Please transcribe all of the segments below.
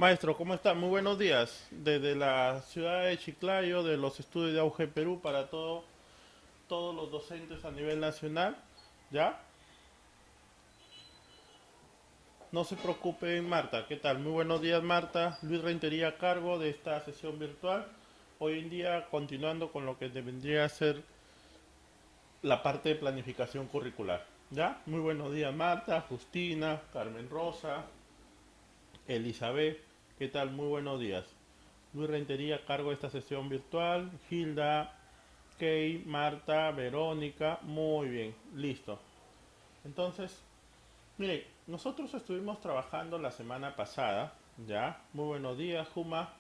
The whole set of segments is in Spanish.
Maestro, ¿cómo está? Muy buenos días. Desde la ciudad de Chiclayo, de los estudios de Auge Perú, para todos los docentes a nivel nacional. ¿Ya? No se preocupen, Marta. ¿Qué tal? Muy buenos días, Marta. Luis Rentería a cargo de esta sesión virtual. Hoy en día, continuando con lo que vendría a ser la parte de planificación curricular. ¿Ya? Muy buenos días, Marta, Justina, Carmen Rosa, Elizabeth. ¿Qué tal? Muy buenos días. Luis Rentería a cargo de esta sesión virtual. Hilda, Kay, Marta, Verónica. Muy bien, listo. Entonces, mire, nosotros estuvimos trabajando la semana pasada, ¿ya? Muy buenos días, Juma.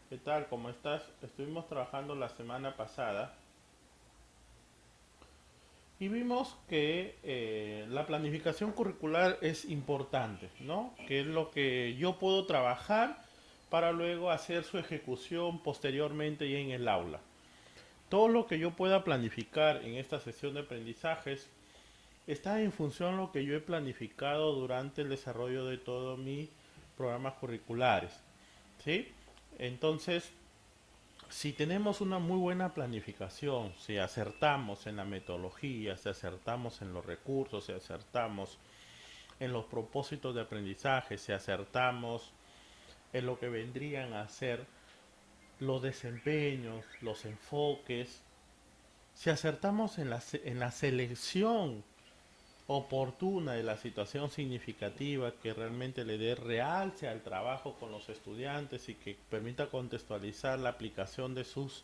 ¿Qué tal? ¿Cómo estás? Estuvimos trabajando la semana pasada y vimos que la planificación curricular es importante, ¿no? Que es lo que yo puedo trabajar para luego hacer su ejecución posteriormente y en el aula. Todo lo que yo pueda planificar en esta sesión de aprendizajes está en función de lo que yo he planificado durante el desarrollo de todos mis programas curriculares. ¿Sí? Entonces, si tenemos una muy buena planificación, si acertamos en la metodología, si acertamos en los recursos, si acertamos en los propósitos de aprendizaje, si acertamos en lo que vendrían a ser los desempeños, los enfoques, si acertamos en la selección oportuna de la situación significativa que realmente le dé realce al trabajo con los estudiantes y que permita contextualizar la aplicación de sus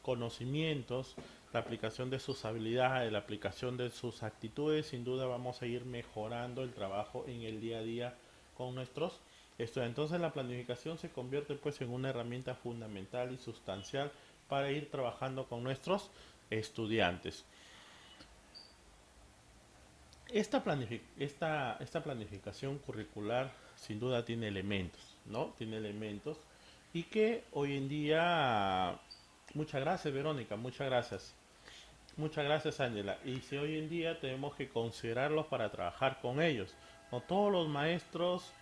conocimientos, la aplicación de sus habilidades, la aplicación de sus actitudes, sin duda vamos a ir mejorando el trabajo en el día a día con nuestros estudiantes. Entonces la planificación se convierte pues en una herramienta fundamental y sustancial para ir trabajando con nuestros estudiantes. Esta planificación curricular sin duda tiene elementos, ¿no? Tiene elementos y que hoy en día, muchas gracias Verónica, muchas gracias Ángela, y si hoy en día tenemos que considerarlos para trabajar con ellos. No todos los maestros,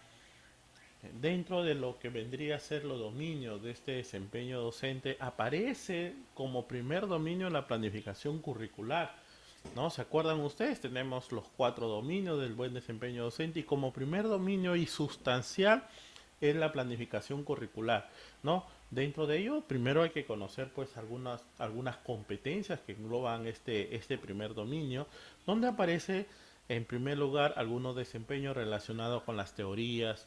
dentro de lo que vendría a ser los dominios de este desempeño docente, aparece como primer dominio la planificación curricular. ¿No? ¿Se acuerdan ustedes? Tenemos los cuatro dominios del buen desempeño docente y como primer dominio y sustancial es la planificación curricular, ¿no? Dentro de ello, primero hay que conocer pues algunas competencias que engloban este primer dominio, donde aparece en primer lugar algunos desempeños relacionados con las teorías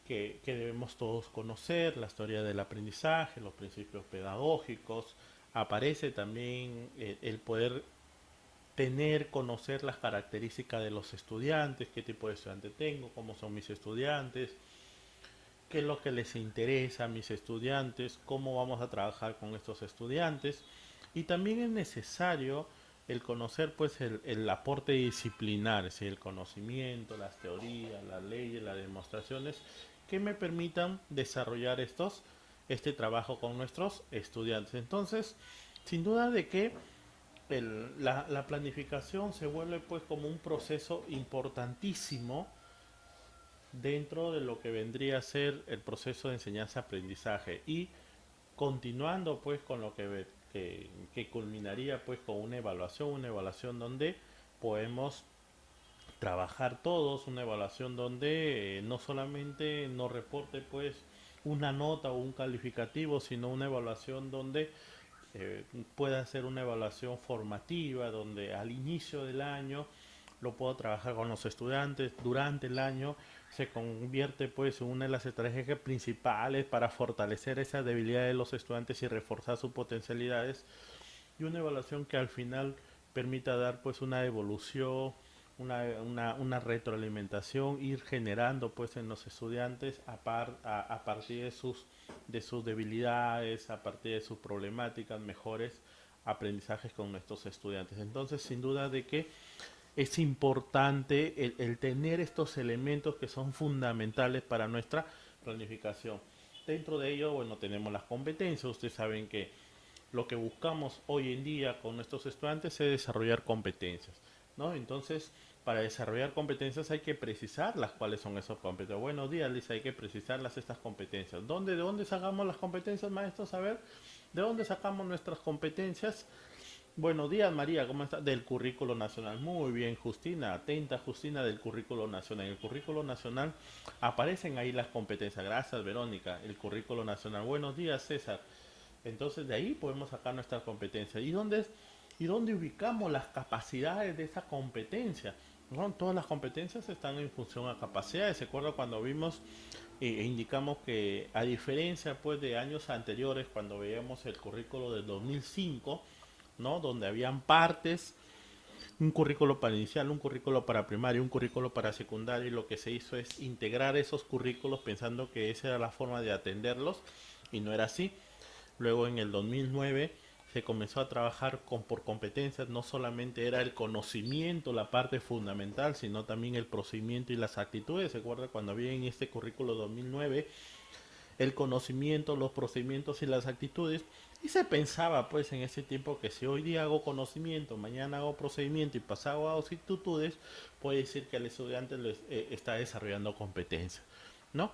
que debemos todos conocer, la historia del aprendizaje, los principios pedagógicos, aparece también el poder tener, conocer las características de los estudiantes, qué tipo de estudiante tengo, cómo son mis estudiantes, qué es lo que les interesa a mis estudiantes, cómo vamos a trabajar con estos estudiantes. Y también es necesario el conocer pues el aporte disciplinar, es decir, el conocimiento, las teorías, las leyes, las demostraciones que me permitan desarrollar este trabajo con nuestros estudiantes. Entonces, sin duda de que la planificación se vuelve pues como un proceso importantísimo dentro de lo que vendría a ser el proceso de enseñanza-aprendizaje y continuando pues con lo que culminaría pues con una evaluación donde podemos trabajar todos, una evaluación donde no solamente nos reporte pues una nota o un calificativo, sino una evaluación donde pueda ser una evaluación formativa, donde al inicio del año lo puedo trabajar con los estudiantes, durante el año se convierte pues en una de las estrategias principales para fortalecer esa debilidad de los estudiantes y reforzar sus potencialidades, y una evaluación que al final permita dar pues una evolución, una retroalimentación, ir generando pues en los estudiantes a partir de sus debilidades, a partir de sus problemáticas, mejores aprendizajes con nuestros estudiantes. Entonces, sin duda de que es importante el tener estos elementos que son fundamentales para nuestra planificación. Dentro de ello, bueno, tenemos las competencias. Ustedes saben que lo que buscamos hoy en día con nuestros estudiantes es desarrollar competencias, ¿no? Entonces, para desarrollar competencias hay que precisarlas cuáles son esas competencias. Buenos días, Lisa, hay que precisarlas estas competencias. ¿De dónde sacamos las competencias, maestros? A ver, ¿de dónde sacamos nuestras competencias? Buenos días, María, ¿cómo está? Del currículo nacional. Muy bien, Justina, atenta, Justina, del currículo nacional. En el currículo nacional aparecen ahí las competencias. Gracias, Verónica. El currículo nacional. Buenos días, César. Entonces, de ahí podemos sacar nuestras competencias. ¿Y dónde ubicamos las capacidades de esa competencia? ¿No? Todas las competencias están en función a capacidades. ¿Se acuerda cuando vimos e indicamos que a diferencia pues de años anteriores cuando veíamos el currículo del 2005, ¿no? Donde habían partes, un currículo para inicial, un currículo para primaria, un currículo para secundaria, y lo que se hizo es integrar esos currículos pensando que esa era la forma de atenderlos y no era así. Luego en el 2009 se comenzó a trabajar por competencias, no solamente era el conocimiento la parte fundamental, sino también el procedimiento y las actitudes. ¿Se acuerda cuando había en este currículo 2009 el conocimiento, los procedimientos y las actitudes? Y se pensaba pues en ese tiempo que si hoy día hago conocimiento, mañana hago procedimiento y pasado hago actitudes, puede decir que el estudiante está desarrollando competencias, ¿no?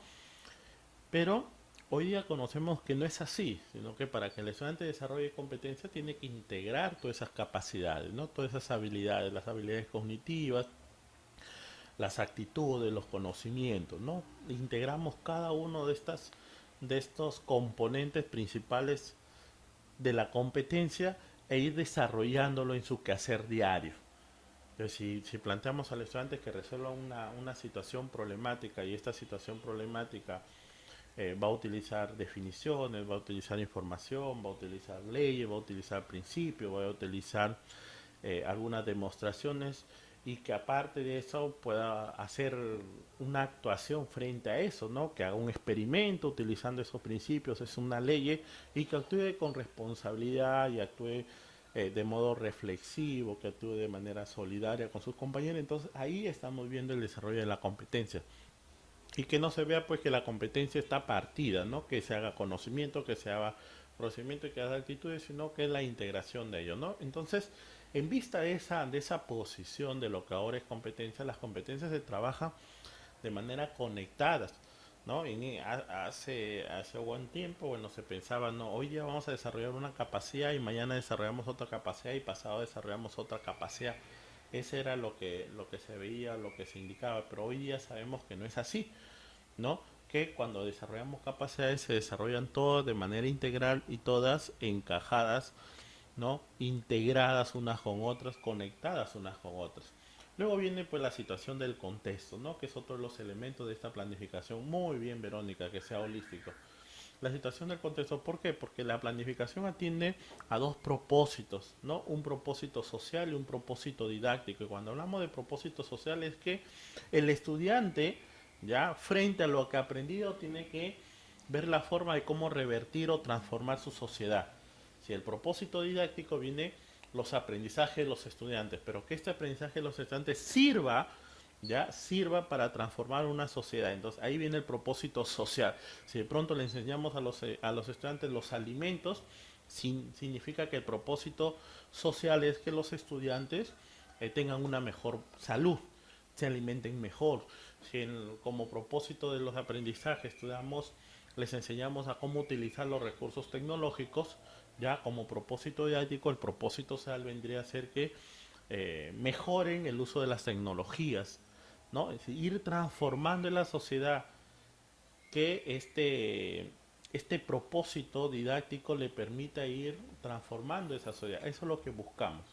Pero hoy día conocemos que no es así, sino que para que el estudiante desarrolle competencia tiene que integrar todas esas capacidades, ¿no? Todas esas habilidades, las habilidades cognitivas, las actitudes, los conocimientos, ¿no? Integramos cada uno de estos componentes principales de la competencia e ir desarrollándolo en su quehacer diario. Entonces, si planteamos al estudiante que resuelva una situación problemática y esta situación problemática va a utilizar definiciones, va a utilizar información, va a utilizar leyes, va a utilizar principios, va a utilizar algunas demostraciones, y que aparte de eso pueda hacer una actuación frente a eso, ¿no? Que haga un experimento utilizando esos principios, es una ley, y que actúe con responsabilidad y actúe de modo reflexivo, que actúe de manera solidaria con sus compañeros. Entonces ahí estamos viendo el desarrollo de la competencia. Y que no se vea pues que la competencia está partida, ¿no? Que se haga conocimiento, que se haga procedimiento y que haga actitudes, sino que es la integración de ello, ¿no? Entonces, en vista de esa posición de lo que ahora es competencia, las competencias se trabajan de manera conectadas, ¿no? Hace buen tiempo, bueno, se pensaba, no, hoy día vamos a desarrollar una capacidad y mañana desarrollamos otra capacidad y pasado desarrollamos otra capacidad. Ese era lo que se veía, lo que se indicaba, pero hoy día sabemos que no es así, ¿no? Que cuando desarrollamos capacidades se desarrollan todas de manera integral y todas encajadas, ¿no? Integradas unas con otras, conectadas unas con otras. Luego viene pues la situación del contexto, ¿no? Que es otro de los elementos de esta planificación. Muy bien, Verónica, que sea holístico. La situación del contexto, ¿por qué? Porque la planificación atiende a dos propósitos, ¿no? Un propósito social y un propósito didáctico. Y cuando hablamos de propósito social es que el estudiante, ya frente a lo que ha aprendido, tiene que ver la forma de cómo revertir o transformar su sociedad. Si el propósito didáctico viene los aprendizajes de los estudiantes, pero que este aprendizaje de los estudiantes sirva para transformar una sociedad. Entonces ahí viene el propósito social. Si de pronto le enseñamos a los estudiantes los alimentos, significa que el propósito social es que los estudiantes tengan una mejor salud, se alimenten mejor. Si como propósito de los aprendizajes les enseñamos a cómo utilizar los recursos tecnológicos, ya como propósito didáctico, el propósito social vendría a ser que mejoren el uso de las tecnologías, ¿no? Es decir, ir transformando en la sociedad, que este propósito didáctico le permita ir transformando esa sociedad. Eso es lo que buscamos,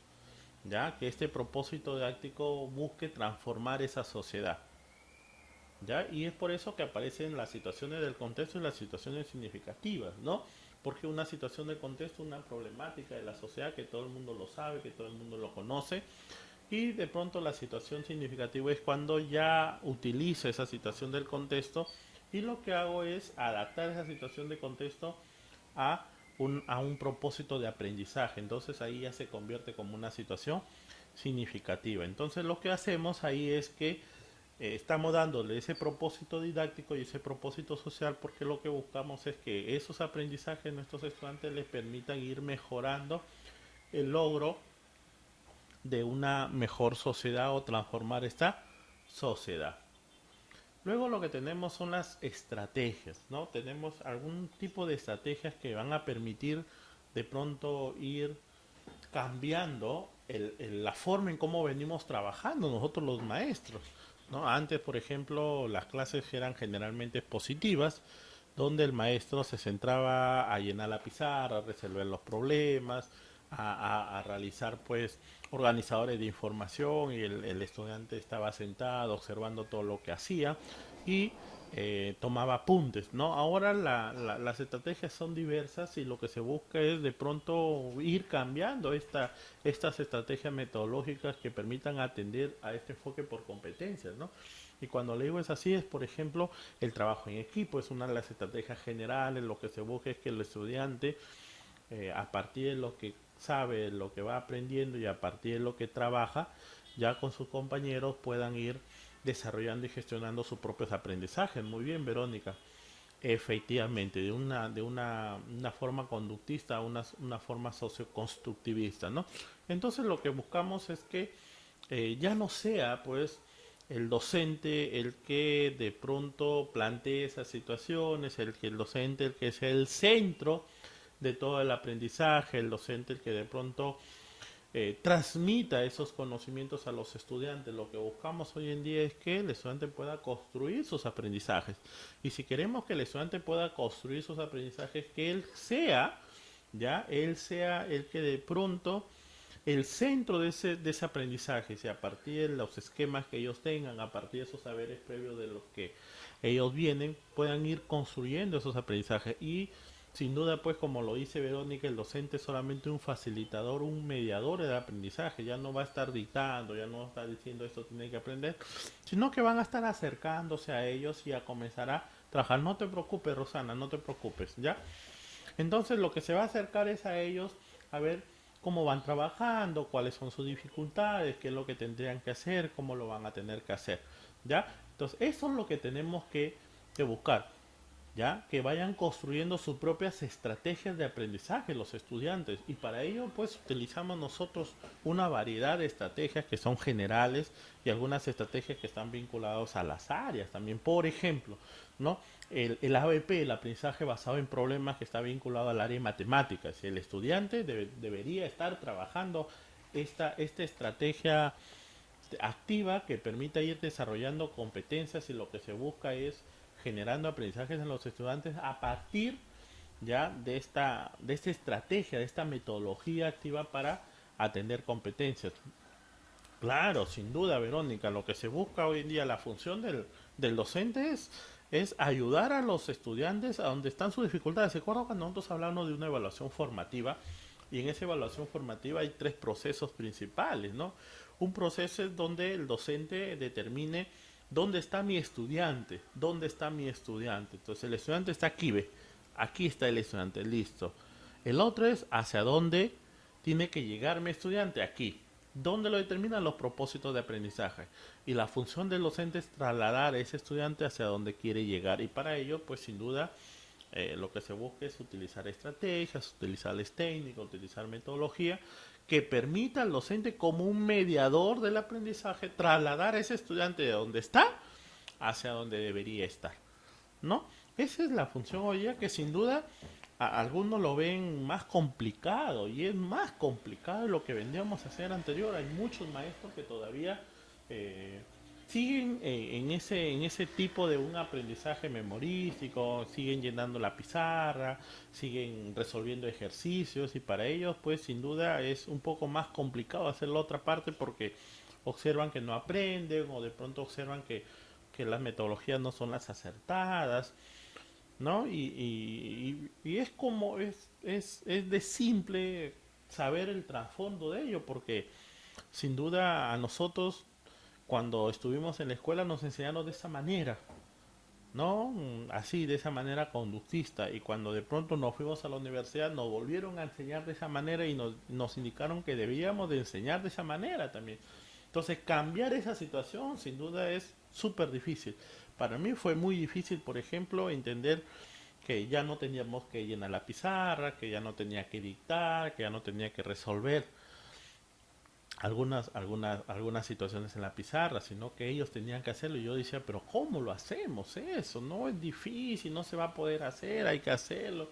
ya que este propósito didáctico busque transformar esa sociedad, ya, y es por eso que aparecen las situaciones del contexto y las situaciones significativas, ¿no? Porque una situación de contexto, una problemática de la sociedad que todo el mundo lo sabe, que todo el mundo lo conoce, y de pronto la situación significativa es cuando ya utilizo esa situación del contexto y lo que hago es adaptar esa situación de contexto a a un propósito de aprendizaje. Entonces ahí ya se convierte como una situación significativa. Entonces lo que hacemos ahí es que estamos dándole ese propósito didáctico y ese propósito social, porque lo que buscamos es que esos aprendizajes de nuestros estudiantes les permitan ir mejorando el logro de una mejor sociedad o transformar esta sociedad. Luego lo que tenemos son las estrategias, ¿no? Tenemos algún tipo de estrategias que van a permitir de pronto ir cambiando la forma en cómo venimos trabajando nosotros los maestros, ¿no? Antes, por ejemplo, las clases eran generalmente expositivas, donde el maestro se centraba a llenar la pizarra, a resolver los problemas, a realizar pues organizadores de información y el estudiante estaba sentado observando todo lo que hacía y tomaba apuntes, ¿no? Ahora las estrategias son diversas y lo que se busca es de pronto ir cambiando estas estrategias metodológicas que permitan atender a este enfoque por competencias, ¿no? Y cuando le digo es así, es por ejemplo el trabajo en equipo, es una de las estrategias generales, lo que se busca es que el estudiante a partir de lo que sabe, lo que va aprendiendo y a partir de lo que trabaja, ya con sus compañeros puedan ir desarrollando y gestionando sus propios aprendizajes. Muy bien, Verónica. Efectivamente, una forma conductista a una forma socioconstructivista, ¿no? Entonces lo que buscamos es que ya no sea, pues, el docente el que de pronto plantee esas situaciones, el docente el que sea el centro de todo el aprendizaje, el docente el que de pronto transmita esos conocimientos a los estudiantes. Lo que buscamos hoy en día es que el estudiante pueda construir sus aprendizajes. Y si queremos que el estudiante pueda construir sus aprendizajes, que él sea el que de pronto el centro de ese aprendizaje, si a partir de los esquemas que ellos tengan, a partir de esos saberes previos de los que ellos vienen, puedan ir construyendo esos aprendizajes. Y sin duda, pues como lo dice Verónica, el docente es solamente un facilitador, un mediador del aprendizaje, ya no va a estar dictando, ya no va a estar diciendo esto tiene que aprender, sino que van a estar acercándose a ellos y a comenzar a trabajar. No te preocupes, Rosana, no te preocupes, ¿ya? Entonces lo que se va a acercar es a ellos a ver cómo van trabajando, cuáles son sus dificultades, qué es lo que tendrían que hacer, cómo lo van a tener que hacer, ¿ya? Entonces eso es lo que tenemos que buscar, ¿ya? Que vayan construyendo sus propias estrategias de aprendizaje los estudiantes y para ello pues utilizamos nosotros una variedad de estrategias que son generales y algunas estrategias que están vinculadas a las áreas también, por ejemplo, ¿no? El ABP, el aprendizaje basado en problemas, que está vinculado al área de matemáticas. El estudiante debería estar trabajando esta estrategia activa que permita ir desarrollando competencias y lo que se busca es generando aprendizajes en los estudiantes a partir ya de esta estrategia, de esta metodología activa para atender competencias. Claro, sin duda, Verónica, lo que se busca hoy en día, la función del docente es ayudar a los estudiantes a donde están sus dificultades. ¿Se acuerdan cuando nosotros hablamos de una evaluación formativa? Y en esa evaluación formativa hay tres procesos principales, ¿no? Un proceso es donde el docente determine dónde está mi estudiante, dónde está mi estudiante. Entonces el estudiante está aquí, ve, aquí está el estudiante, listo. El otro es hacia dónde tiene que llegar mi estudiante, aquí. ¿Dónde lo determinan los propósitos de aprendizaje? Y la función del docente es trasladar a ese estudiante hacia donde quiere llegar. Y para ello, pues sin duda, lo que se busca es utilizar estrategias, utilizar técnicas, utilizar metodología que permita al docente como un mediador del aprendizaje trasladar a ese estudiante de donde está hacia donde debería estar, ¿no? Esa es la función hoy día que sin duda algunos lo ven más complicado y es más complicado de lo que vendíamos a hacer anterior. Hay muchos maestros que todavía eh, siguen en ese tipo de un aprendizaje memorístico, siguen llenando la pizarra, siguen resolviendo ejercicios y para ellos pues sin duda es un poco más complicado hacer la otra parte porque observan que no aprenden o de pronto observan que las metodologías no son las acertadas, ¿no? Y es como, es de simple saber el trasfondo de ello, porque sin duda a nosotros cuando estuvimos en la escuela nos enseñaron de esa manera, ¿no? Así, de esa manera conductista, y cuando de pronto nos fuimos a la universidad nos volvieron a enseñar de esa manera y nos indicaron que debíamos de enseñar de esa manera también. Entonces cambiar esa situación sin duda es súper difícil. Para mí fue muy difícil, por ejemplo, entender que ya no teníamos que llenar la pizarra, que ya no tenía que dictar, que ya no tenía que resolver algunas situaciones en la pizarra, sino que ellos tenían que hacerlo. Y yo decía, pero ¿cómo lo hacemos eso? No es difícil, no se va a poder hacer, hay que hacerlo.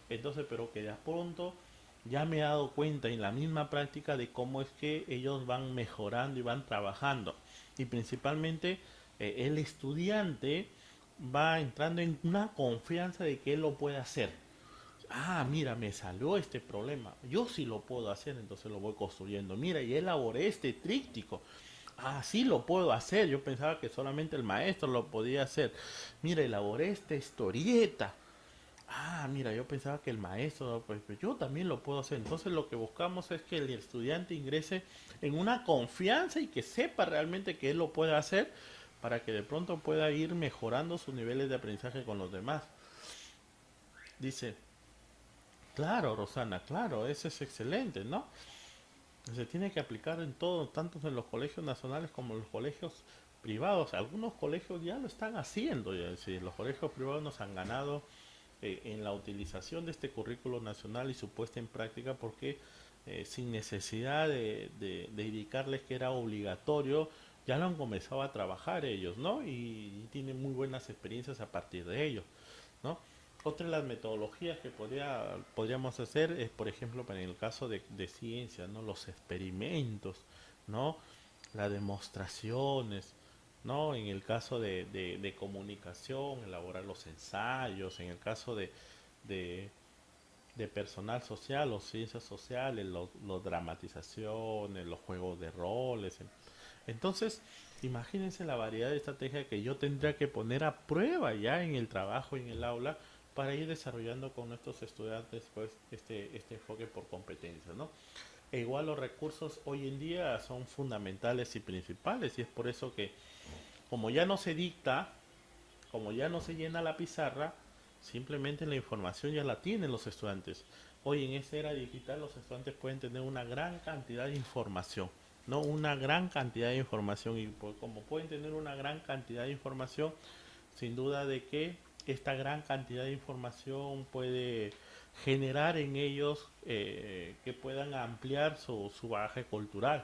Entonces, pero que de pronto ya me he dado cuenta en la misma práctica de cómo es que ellos van mejorando y van trabajando. Y principalmente el estudiante va entrando en una confianza de que él lo puede hacer. Ah, mira, me salió este problema. Yo sí lo puedo hacer, entonces lo voy construyendo. Mira, y elaboré este tríptico. Ah, sí lo puedo hacer. Yo pensaba que solamente el maestro lo podía hacer. Mira, elaboré esta historieta. Ah, mira, yo pensaba que el maestro, pues yo también lo puedo hacer. Entonces lo que buscamos es que el estudiante ingrese en una confianza y que sepa realmente que él lo puede hacer para que de pronto pueda ir mejorando sus niveles de aprendizaje con los demás. Dice, claro, Rosana, claro, eso es excelente, ¿no? Se tiene que aplicar en todo, tanto en los colegios nacionales como en los colegios privados. Algunos colegios ya lo están haciendo, ya, es decir, los colegios privados nos han ganado en la utilización de este currículo nacional y su puesta en práctica porque sin necesidad de indicarles que era obligatorio, ya lo han comenzado a trabajar ellos, ¿no? Y tienen muy buenas experiencias a partir de ello, ¿no? Otra de las metodologías que podríamos hacer es, por ejemplo, para el caso de ciencia, ¿no? Los experimentos, ¿no? Las demostraciones, ¿no? En el caso de comunicación, elaborar los ensayos, en el caso de, de personal social, los ciencias sociales, los dramatizaciones, los juegos de roles. Entonces, imagínense la variedad de estrategias que yo tendría que poner a prueba ya en el trabajo, en el aula, para ir desarrollando con nuestros estudiantes pues este enfoque por competencias, ¿no? E igual los recursos hoy en día son fundamentales y principales y es por eso que como ya no se dicta, como ya no se llena la pizarra, simplemente la información ya la tienen los estudiantes. Hoy en esta era digital los estudiantes pueden tener una gran cantidad de información, ¿no? Una gran cantidad de información y como pueden tener una gran cantidad de información, sin duda de que esta gran cantidad de información puede generar en ellos que puedan ampliar su bagaje cultural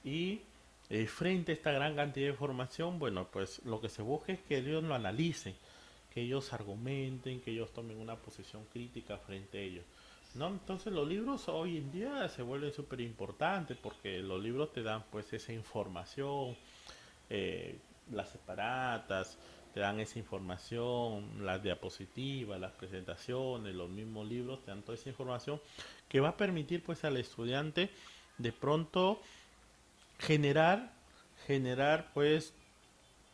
y frente a esta gran cantidad de información, bueno, pues lo que se busca es que ellos lo analicen, que ellos argumenten, que ellos tomen una posición crítica frente a ellos, ¿no? Entonces los libros hoy en día se vuelven súper importantes porque los libros te dan pues esa información, eh, las separatas, te dan esa información, las diapositivas, las presentaciones, los mismos libros, te dan toda esa información que va a permitir pues al estudiante de pronto generar, generar pues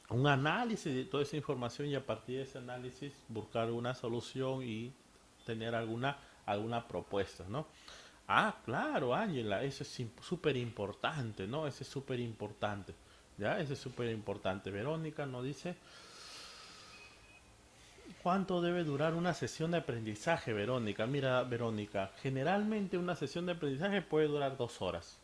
un análisis de toda esa información y a partir de ese análisis buscar una solución y tener alguna propuesta, ¿no? Ah, claro, Ángela, eso es súper importante, ¿no? Eso es súper importante, ¿ya? Eso es súper importante. Verónica nos dice, ¿cuánto debe durar una sesión de aprendizaje, Verónica? Mira, Verónica, generalmente una sesión de aprendizaje puede durar 2 horas.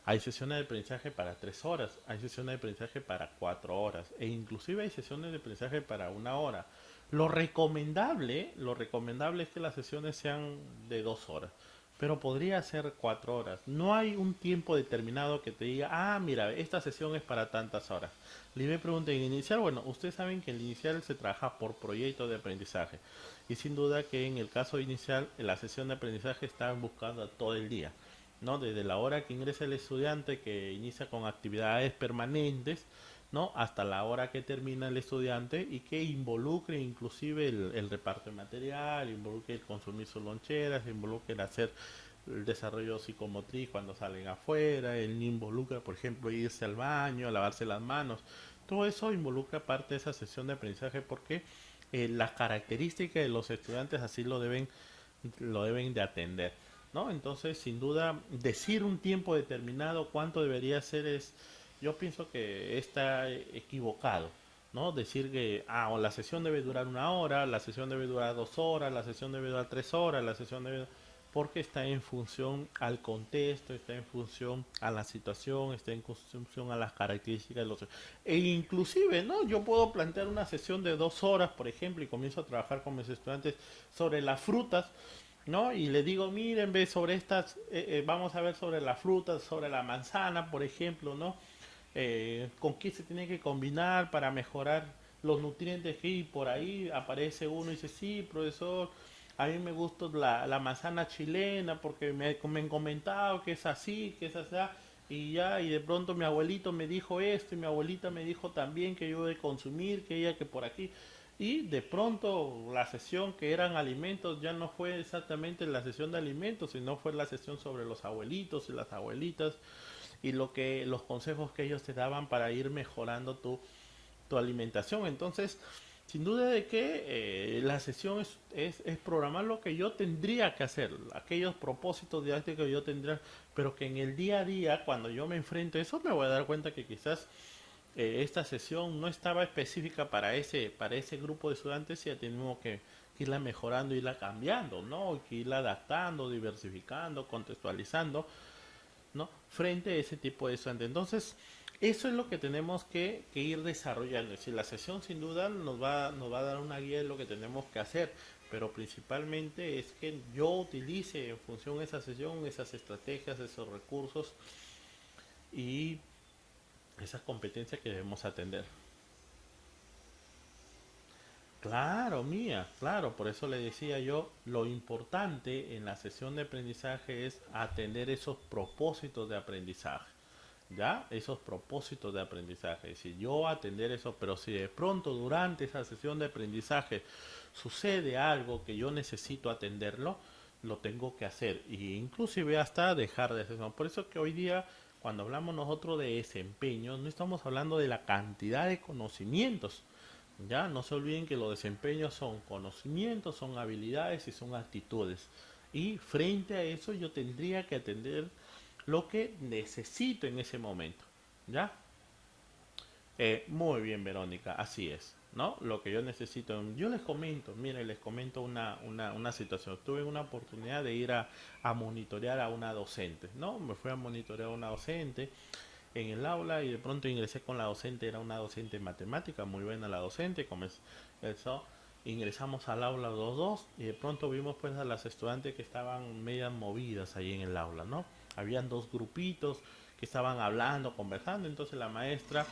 Hay sesiones de aprendizaje para 3 horas, hay sesiones de aprendizaje para 4 horas e inclusive hay sesiones de aprendizaje para 1 hora. Lo recomendable es que las sesiones sean de 2 horas, pero podría ser 4 horas. No hay un tiempo determinado que te diga, ah, mira, esta sesión es para tantas horas. Le pregunta en inicial, bueno, ustedes saben que el inicial se trabaja por proyecto de aprendizaje y sin duda que en el caso inicial la sesión de aprendizaje está buscando todo el día. ¿No? Desde la hora que ingresa el estudiante que inicia con actividades permanentes, ¿no? Hasta la hora que termina el estudiante y que involucre inclusive el reparto de material, involucre el consumir sus loncheras, involucre el hacer el desarrollo psicomotriz cuando salen afuera, el involucra, por ejemplo, irse al baño, lavarse las manos. Todo eso involucra parte de esa sesión de aprendizaje porque las características de los estudiantes así lo deben de atender. ¿No? Entonces, sin duda, decir un tiempo determinado cuánto debería ser yo pienso que está equivocado, ¿no? Decir que, o la sesión debe durar 1 hora, la sesión debe durar 2 horas, la sesión debe durar 3 horas, la sesión debe, porque está en función al contexto, está en función a la situación, está en función a las características de los, e inclusive, ¿no? Yo puedo plantear una sesión de 2 horas, por ejemplo, y comienzo a trabajar con mis estudiantes sobre las frutas ¿no? Y le digo, miren, ve sobre estas, vamos a ver sobre las frutas, sobre la manzana, por ejemplo, ¿no? Con qué se tiene que combinar para mejorar los nutrientes que hay por ahí. Aparece uno y dice, sí, profesor, a mí me gusta la manzana chilena porque me han comentado que es así, que es así. Y ya, y de pronto mi abuelito me dijo esto y mi abuelita me dijo también que yo de consumir, que ella que por aquí. Y de pronto la sesión que eran alimentos ya no fue exactamente la sesión de alimentos, sino fue la sesión sobre los abuelitos y las abuelitas y lo que los consejos que ellos te daban para ir mejorando tu alimentación. Entonces, sin duda de que la sesión es programar lo que yo tendría que hacer, aquellos propósitos didácticos que yo tendría, pero que en el día a día, cuando yo me enfrento a eso, me voy a dar cuenta que quizás esta sesión no estaba específica para ese grupo de estudiantes y ya tenemos que irla mejorando, irla cambiando, ¿no? Que irla adaptando, diversificando, contextualizando, ¿no? Frente a ese tipo de estudiantes. Entonces, eso es lo que tenemos que ir desarrollando. Es decir, la sesión sin duda nos va a dar una guía de lo que tenemos que hacer, pero principalmente es que yo utilice en función de esa sesión esas estrategias, esos recursos y esas competencias que debemos atender. Claro, mía, claro, por eso le decía yo, lo importante en la sesión de aprendizaje es atender esos propósitos de aprendizaje. ¿Ya? Esos propósitos de aprendizaje. Si yo atender eso, pero si de pronto durante esa sesión de aprendizaje sucede algo que yo necesito atenderlo, lo tengo que hacer. Y inclusive hasta dejar de hacerlo. Por eso que hoy día, cuando hablamos nosotros de desempeño, no estamos hablando de la cantidad de conocimientos. Ya, no se olviden que los desempeños son conocimientos, son habilidades y son actitudes. Y frente a eso yo tendría que atender lo que necesito en ese momento. ¿Ya? Muy bien, Verónica, así es. ¿No? Lo que yo necesito. Yo les comento, miren, les comento una situación. Tuve una oportunidad de ir a monitorear a una docente, ¿no? Me fui a monitorear a una docente en el aula y de pronto ingresé con la docente, era una docente en matemática, muy buena la docente, comenzó, ingresamos al aula los dos y de pronto vimos pues a las estudiantes que estaban medias movidas ahí en el aula, ¿no? Habían dos grupitos que estaban hablando, conversando, entonces la maestra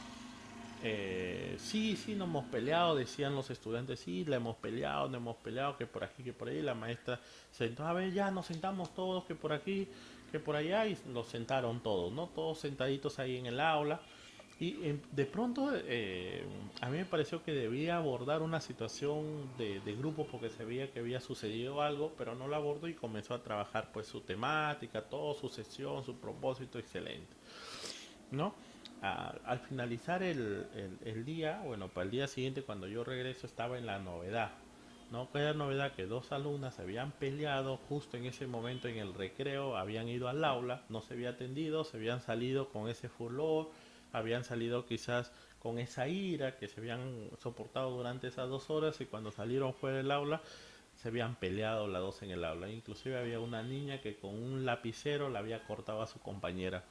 sí, sí, nos hemos peleado, decían los estudiantes, sí, la hemos peleado, no hemos peleado, que por aquí, que por ahí. La maestra se sentó, a ver, ya nos sentamos todos, que por aquí, que por allá, y los sentaron todos, ¿no? Todos sentaditos ahí en el aula. Y de pronto a mí me pareció que debía abordar una situación de grupo porque se veía que había sucedido algo, pero no la abordó y comenzó a trabajar pues su temática, todo, su sesión, su propósito, excelente. ¿No? Al finalizar el día, bueno, para el día siguiente cuando yo regreso estaba en la novedad, ¿no? Que era novedad que dos alumnas se habían peleado justo en ese momento en el recreo, habían ido al aula, no se había atendido, se habían salido con ese furor, habían salido quizás con esa ira que se habían soportado durante esas 2 horas y cuando salieron fuera del aula se habían peleado las dos en el aula. Inclusive había una niña que con un lapicero le había cortado a su compañera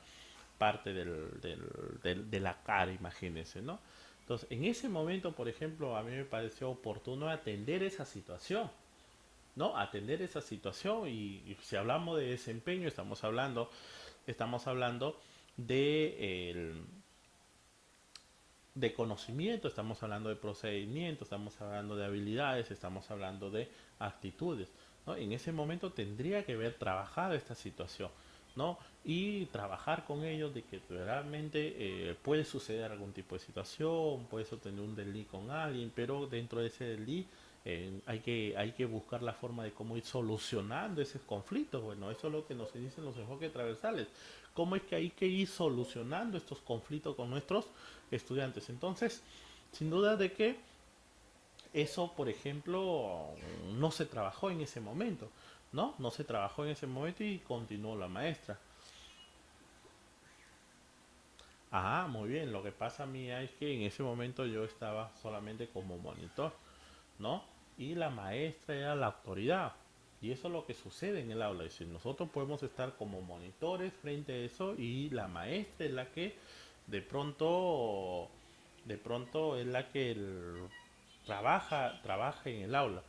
parte de la cara, imagínense, ¿no? Entonces, en ese momento, por ejemplo, a mí me pareció oportuno atender esa situación, ¿no? Atender esa situación y si hablamos de desempeño, estamos hablando de, de conocimiento, estamos hablando de procedimiento, estamos hablando de habilidades, estamos hablando de actitudes, ¿no? En ese momento tendría que haber trabajado esta situación, ¿no? Y trabajar con ellos de que realmente puede suceder algún tipo de situación, puedes obtener un delí con alguien, pero dentro de ese delí hay que buscar la forma de cómo ir solucionando esos conflictos. Bueno, eso es lo que nos dicen los enfoques transversales. Cómo es que hay que ir solucionando estos conflictos con nuestros estudiantes. Entonces, sin duda de que eso, por ejemplo, no se trabajó en ese momento, ¿no? No se trabajó en ese momento y continuó la maestra. Ah, muy bien. Lo que pasa, mía, es que en ese momento yo estaba solamente como monitor, ¿no? Y la maestra era la autoridad. Y eso es lo que sucede en el aula. Es decir, nosotros podemos estar como monitores frente a eso y la maestra es la que de pronto, es la que trabaja en el aula.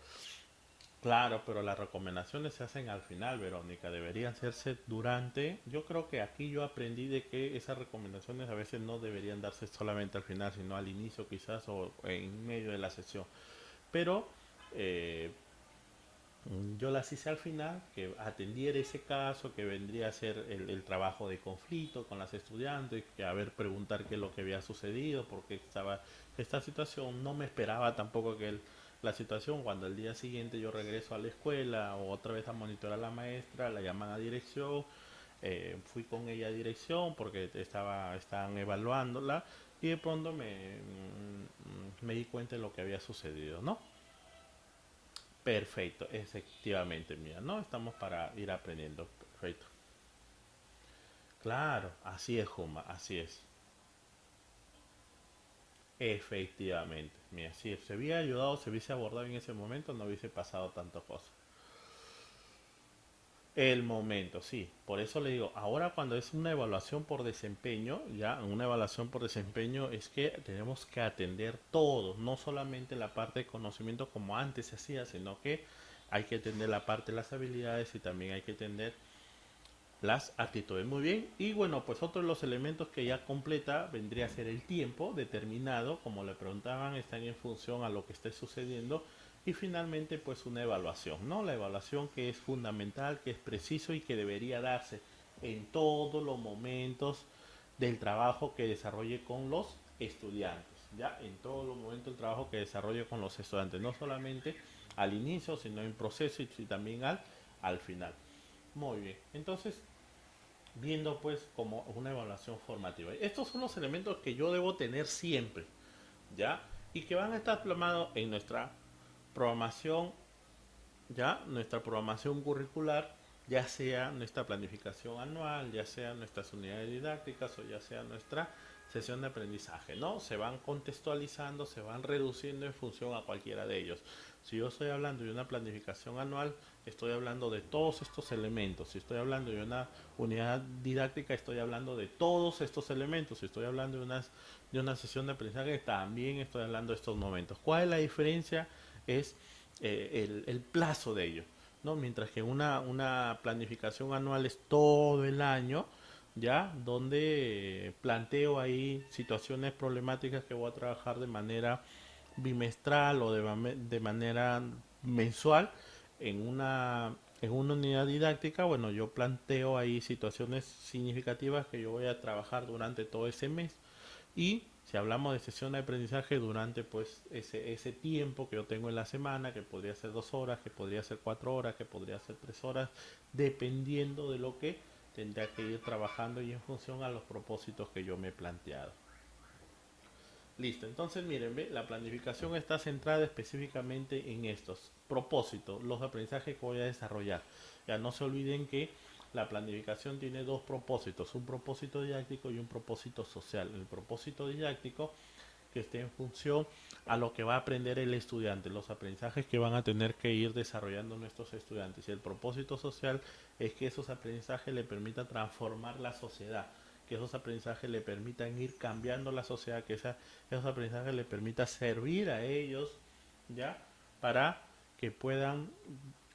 Claro, pero las recomendaciones se hacen al final, Verónica, deberían hacerse durante. Yo creo que aquí yo aprendí de que esas recomendaciones a veces no deberían darse solamente al final, sino al inicio quizás o en medio de la sesión. Pero eh, yo las hice al final, que atendiera ese caso, que vendría a ser el trabajo de conflicto con las estudiantes, que a ver, preguntar qué es lo que había sucedido, por qué estaba esta situación. No me esperaba tampoco que la situación, cuando el día siguiente yo regreso a la escuela o otra vez a monitorar a la maestra, la llaman a dirección, fui con ella a dirección porque estaban evaluándola y de pronto me di cuenta de lo que había sucedido, ¿no? Perfecto, efectivamente, mira, ¿no? Estamos para ir aprendiendo. Perfecto. Claro, así es, Juma, así es. Efectivamente, mira, si se hubiera ayudado, se hubiese abordado en ese momento, no hubiese pasado tantas cosas. El momento, sí. Por eso le digo, ahora cuando es una evaluación por desempeño, ya, una evaluación por desempeño es que tenemos que atender todo, no solamente la parte de conocimiento como antes se hacía, sino que hay que atender la parte de las habilidades y también hay que atender las actitudes. Muy bien. Y bueno, pues otro de los elementos que ya completa vendría a ser el tiempo determinado, como le preguntaban, están en función a lo que esté sucediendo. Y finalmente, pues una evaluación, ¿no? La evaluación que es fundamental, que es preciso y que debería darse en todos los momentos del trabajo que desarrolle con los estudiantes, ya en todos los momentos del trabajo que desarrolle con los estudiantes, no solamente al inicio, sino en proceso y también al final. Muy bien, entonces viendo pues como una evaluación formativa. Estos son los elementos que yo debo tener siempre, ¿ya? Y que van a estar plasmados en nuestra programación, ¿ya? Nuestra programación curricular, ya sea nuestra planificación anual, ya sea nuestras unidades didácticas o ya sea nuestra sesión de aprendizaje, ¿no? Se van contextualizando, se van reduciendo en función a cualquiera de ellos. Si yo estoy hablando de una planificación anual, estoy hablando de todos estos elementos. Si estoy hablando de una unidad didáctica, estoy hablando de todos estos elementos. Si estoy hablando de una sesión de aprendizaje, también estoy hablando de estos momentos. ¿Cuál es la diferencia? Es el plazo de ello, ¿no? Mientras que una planificación anual es todo el año, ¿ya? Donde planteo ahí situaciones problemáticas que voy a trabajar de manera bimestral o de manera mensual en una unidad didáctica. Bueno, yo planteo ahí situaciones significativas que yo voy a trabajar durante todo ese mes y si hablamos de sesión de aprendizaje durante pues ese tiempo que yo tengo en la semana, que podría ser 2 horas, que podría ser 4 horas, que podría ser 3 horas, dependiendo de lo que tendría que ir trabajando y en función a los propósitos que yo me he planteado. Listo, entonces miren, ¿ve? La planificación está centrada específicamente en estos propósitos, los aprendizajes que voy a desarrollar. Ya no se olviden que la planificación tiene dos propósitos, un propósito didáctico y un propósito social. El propósito didáctico que esté en función a lo que va a aprender el estudiante, los aprendizajes que van a tener que ir desarrollando nuestros estudiantes. Y el propósito social es que esos aprendizajes le permitan transformar la sociedad, que esos aprendizajes le permitan ir cambiando la sociedad, que esos aprendizajes le permitan servir a ellos, ¿ya? Para que puedan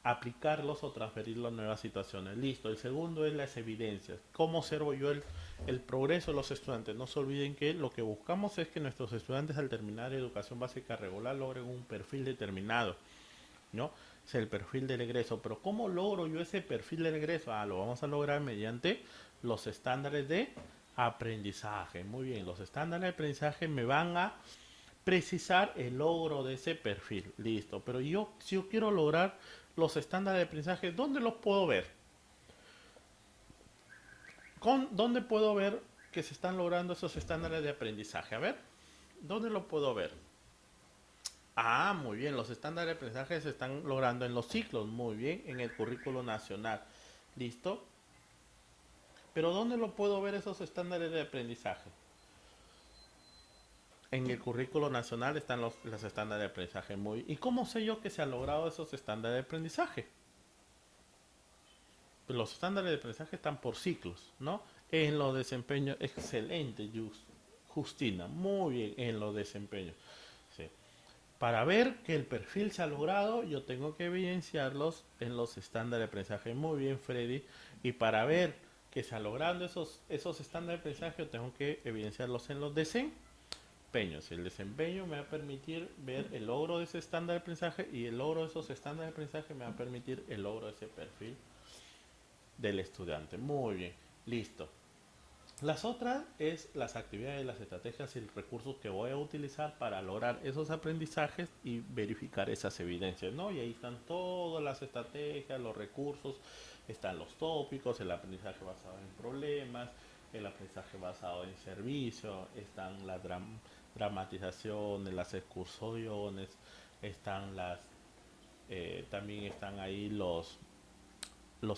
aplicarlos o transferirlos a nuevas situaciones. Listo. El segundo es las evidencias. ¿Cómo observo yo el progreso de los estudiantes? No se olviden que lo que buscamos es que nuestros estudiantes al terminar educación básica regular logren un perfil determinado, ¿no? Es el perfil del egreso. Pero ¿cómo logro yo ese perfil del egreso? Lo vamos a lograr mediante los estándares de aprendizaje. Muy bien, los estándares de aprendizaje me van a precisar el logro de ese perfil. Listo. Pero yo, si yo quiero lograr los estándares de aprendizaje, ¿dónde los puedo ver? ¿Dónde puedo ver que se están logrando esos estándares de aprendizaje? A ver, ¿dónde lo puedo ver? Muy bien, los estándares de aprendizaje se están logrando en los ciclos, muy bien, en el currículo nacional. ¿Listo? Pero ¿dónde lo puedo ver esos estándares de aprendizaje? En el currículo nacional están los estándares de aprendizaje. ¿Y cómo sé yo que se han logrado esos estándares de aprendizaje? Los estándares de aprendizaje están por ciclos, ¿no? En los desempeños, excelente, Justina, muy bien en los desempeños. Sí. Para ver que el perfil se ha logrado, yo tengo que evidenciarlos en los estándares de aprendizaje. Muy bien, Freddy. Y para ver que se han logrado esos estándares de aprendizaje, yo tengo que evidenciarlos en los desempeños. El desempeño me va a permitir ver el logro de ese estándar de aprendizaje y el logro de esos estándares de aprendizaje me va a permitir el logro de ese perfil del estudiante. Muy bien, listo. Las otras es las actividades, las estrategias y recursos que voy a utilizar para lograr esos aprendizajes y verificar esas evidencias, ¿no? Y ahí están todas las estrategias, los recursos, están los tópicos, el aprendizaje basado en problemas, el aprendizaje basado en servicio, están las dramatizaciones, las excursiones, están también están ahí los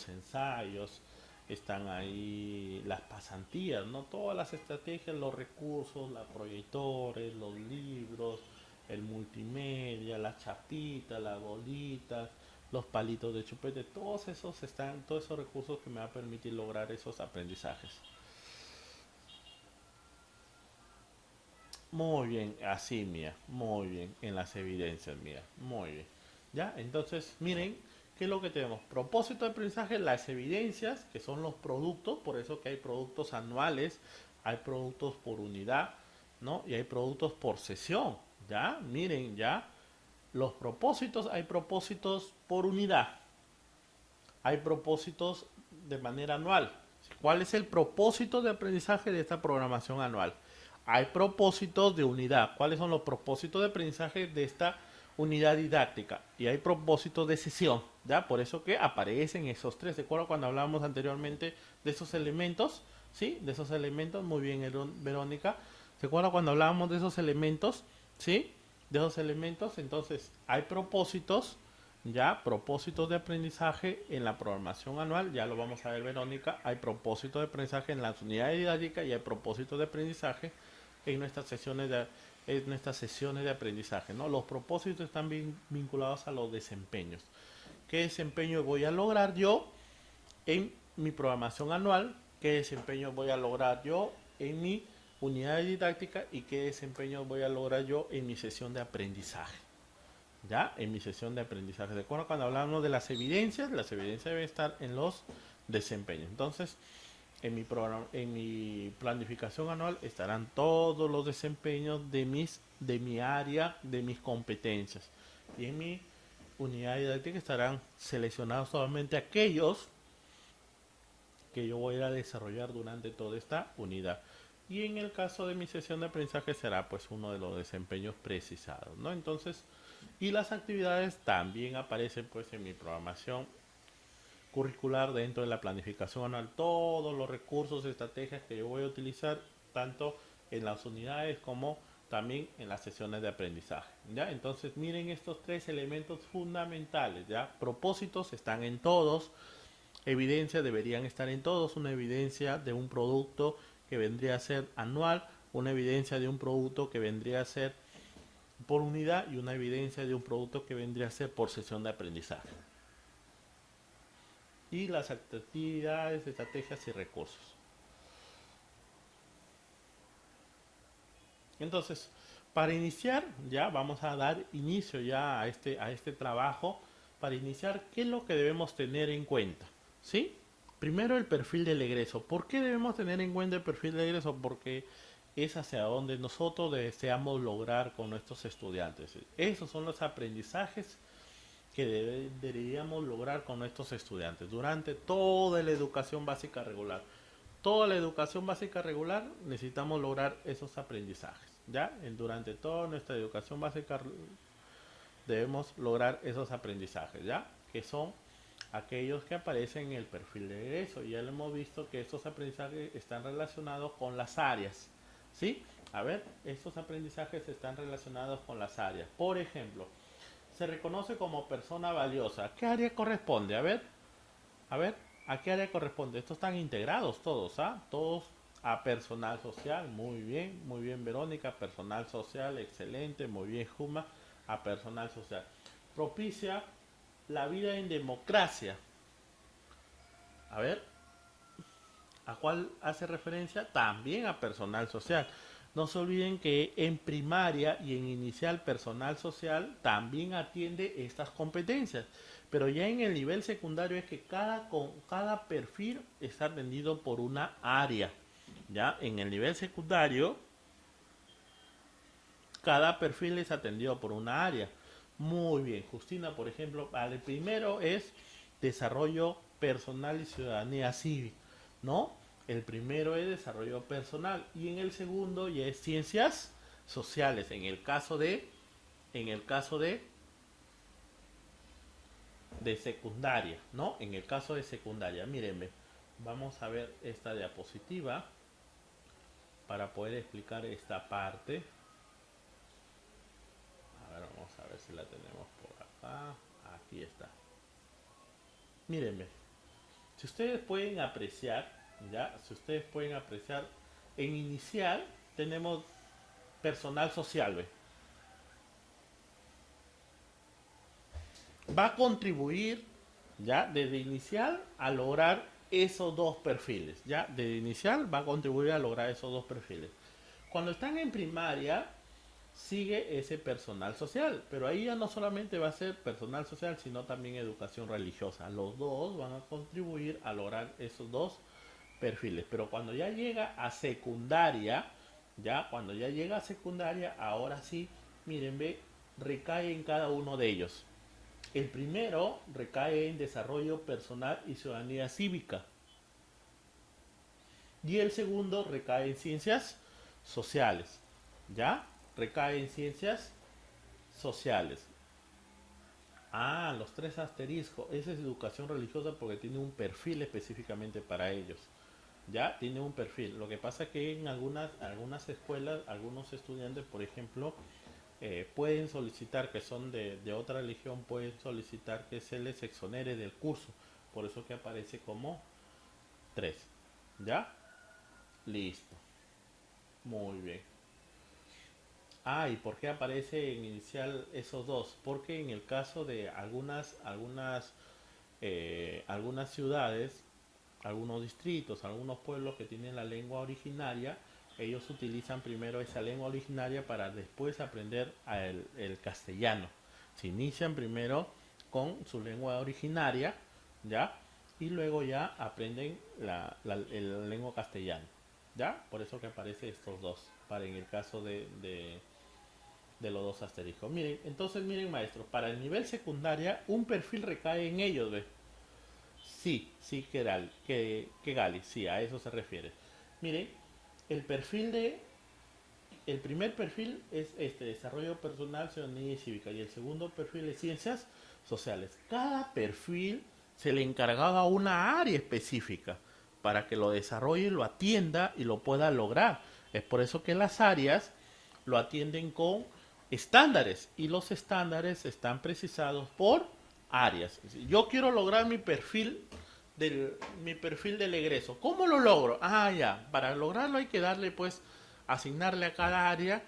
ensayos, están ahí las pasantías, ¿no? Todas las estrategias, los recursos, los proyectores, los libros, el multimedia, las chapitas, las bolitas, los palitos de chupete, todos esos recursos que me van a permitir lograr esos aprendizajes. Muy bien, así mía, muy bien, en las evidencias mía, muy bien. ¿Ya? Entonces, miren, ¿qué es lo que tenemos? Propósito de aprendizaje, las evidencias, que son los productos, por eso que hay productos anuales, hay productos por unidad, ¿no? Y hay productos por sesión, ¿ya? Miren, ¿ya? Los propósitos, hay propósitos por unidad, hay propósitos de manera anual. ¿Cuál es el propósito de aprendizaje de esta programación anual? Hay propósitos de unidad. ¿Cuáles son los propósitos de aprendizaje de esta unidad didáctica? Y hay propósitos de sesión, ¿ya? Por eso que aparecen esos tres. ¿De acuerdo? Cuando hablábamos anteriormente de esos elementos, ¿sí? De esos elementos, muy bien, Verónica. ¿Se acuerda cuando hablábamos de esos elementos? ¿Sí? De esos elementos, entonces hay propósitos, ya, propósitos de aprendizaje en la programación anual, ya lo vamos a ver, Verónica. Hay propósitos de aprendizaje en las unidades didácticas y hay propósitos de aprendizaje en nuestras sesiones de aprendizaje, ¿no? Los propósitos están vinculados a los desempeños. ¿Qué desempeño voy a lograr yo en mi programación anual? ¿Qué desempeño voy a lograr yo en mi unidad didáctica? ¿Y qué desempeño voy a lograr yo en mi sesión de aprendizaje? ¿Ya? En mi sesión de aprendizaje. ¿De acuerdo? Cuando hablamos de las evidencias deben estar en los desempeños. Entonces, en mi planificación anual estarán todos los desempeños de mi área, de mis competencias. Y en mi unidad didáctica estarán seleccionados solamente aquellos que yo voy a desarrollar durante toda esta unidad. Y en el caso de mi sesión de aprendizaje será pues uno de los desempeños precisados, ¿no? Entonces, y las actividades también aparecen pues en mi programación curricular dentro de la planificación anual, todos los recursos, estrategias que yo voy a utilizar tanto en las unidades como también en las sesiones de aprendizaje, ¿ya? Entonces miren estos tres elementos fundamentales, ¿ya? Propósitos están en todos, evidencias deberían estar en todos, una evidencia de un producto que vendría a ser anual, una evidencia de un producto que vendría a ser por unidad y una evidencia de un producto que vendría a ser por sesión de aprendizaje. Y las actividades, estrategias y recursos. Entonces, para iniciar, ya vamos a dar inicio ya a este trabajo. Para iniciar, ¿qué es lo que debemos tener en cuenta? ¿Sí? Primero el perfil del egreso. ¿Por qué debemos tener en cuenta el perfil del egreso? Porque es hacia donde nosotros deseamos lograr con nuestros estudiantes. Esos son los aprendizajes que deberíamos lograr con nuestros estudiantes durante toda la educación básica regular. Toda la educación básica regular necesitamos lograr esos aprendizajes. ¿Ya? Durante toda nuestra educación básica debemos lograr esos aprendizajes, ¿ya? Que son aquellos que aparecen en el perfil de egreso. Ya lo hemos visto que estos aprendizajes están relacionados con las áreas, ¿sí? A ver, estos aprendizajes están relacionados con las áreas. Por ejemplo, se reconoce como persona valiosa. ¿A qué área corresponde? A ver, ¿a qué área corresponde? Estos están integrados todos, ¿ah? Todos a personal social. Muy bien, Verónica. Personal social, excelente, muy bien, Juma. A personal social. Propicia la vida en democracia. A ver, ¿a cuál hace referencia? También a personal social. No se olviden que en primaria y en inicial personal social también atiende estas competencias. Pero ya en el nivel secundario es que cada perfil está atendido por una área. Ya en el nivel secundario, cada perfil es atendido por una área. Muy bien, Justina, por ejemplo, el primero es desarrollo personal y ciudadanía cívica, ¿no? El primero es desarrollo personal y en el segundo ya es ciencias sociales. En el caso de secundaria, ¿no? En el caso de secundaria, mírenme, vamos a ver esta diapositiva para poder explicar esta parte. A ver, vamos a ver si la tenemos por acá. Aquí está. Mírenme, si ustedes pueden apreciar, ya, si ustedes pueden apreciar, en inicial tenemos personal social, ¿ve? Va a contribuir, ya, desde inicial a lograr esos dos perfiles, ya, desde inicial va a contribuir a lograr esos dos perfiles. Cuando están en primaria, sigue ese personal social, pero ahí ya no solamente va a ser personal social, sino también educación religiosa. Los dos van a contribuir a lograr esos dos perfiles, pero cuando ya llega a secundaria, ya cuando ya llega a secundaria, ahora sí, miren, ve, recae en cada uno de ellos. El primero recae en desarrollo personal y ciudadanía cívica. Y el segundo recae en ciencias sociales. ¿Ya? Recae en ciencias sociales. Ah, los tres asteriscos. Esa es educación religiosa porque tiene un perfil específicamente para ellos. Ya tiene un perfil. Lo que pasa es que en algunas escuelas, algunos estudiantes, por ejemplo, pueden solicitar que son de otra religión, pueden solicitar que se les exonere del curso. Por eso que aparece como 3. ¿Ya? Listo. Muy bien. Ah, ¿y por qué aparece en inicial esos dos? Porque en el caso de algunas ciudades, algunos distritos, algunos pueblos que tienen la lengua originaria, ellos utilizan primero esa lengua originaria para después aprender el castellano. Se inician primero con su lengua originaria, ¿ya? Y luego ya aprenden la lengua castellana, ¿ya? Por eso que aparece estos dos, para en el caso de los dos asteriscos. Miren, entonces miren maestros, para el nivel secundaria un perfil recae en ellos, ¿ves? Sí, sí, que Gali, sí, a eso se refiere. Miren, el perfil el primer perfil es este, desarrollo personal, ciudadanía y cívica, y el segundo perfil es ciencias sociales. Cada perfil se le encargaba una área específica para que lo desarrolle, lo atienda y lo pueda lograr. Es por eso que las áreas lo atienden con estándares y los estándares están precisados por áreas. Yo quiero lograr mi perfil del egreso. ¿Cómo lo logro? Ah, ya. Para lograrlo hay que darle, pues, asignarle a cada área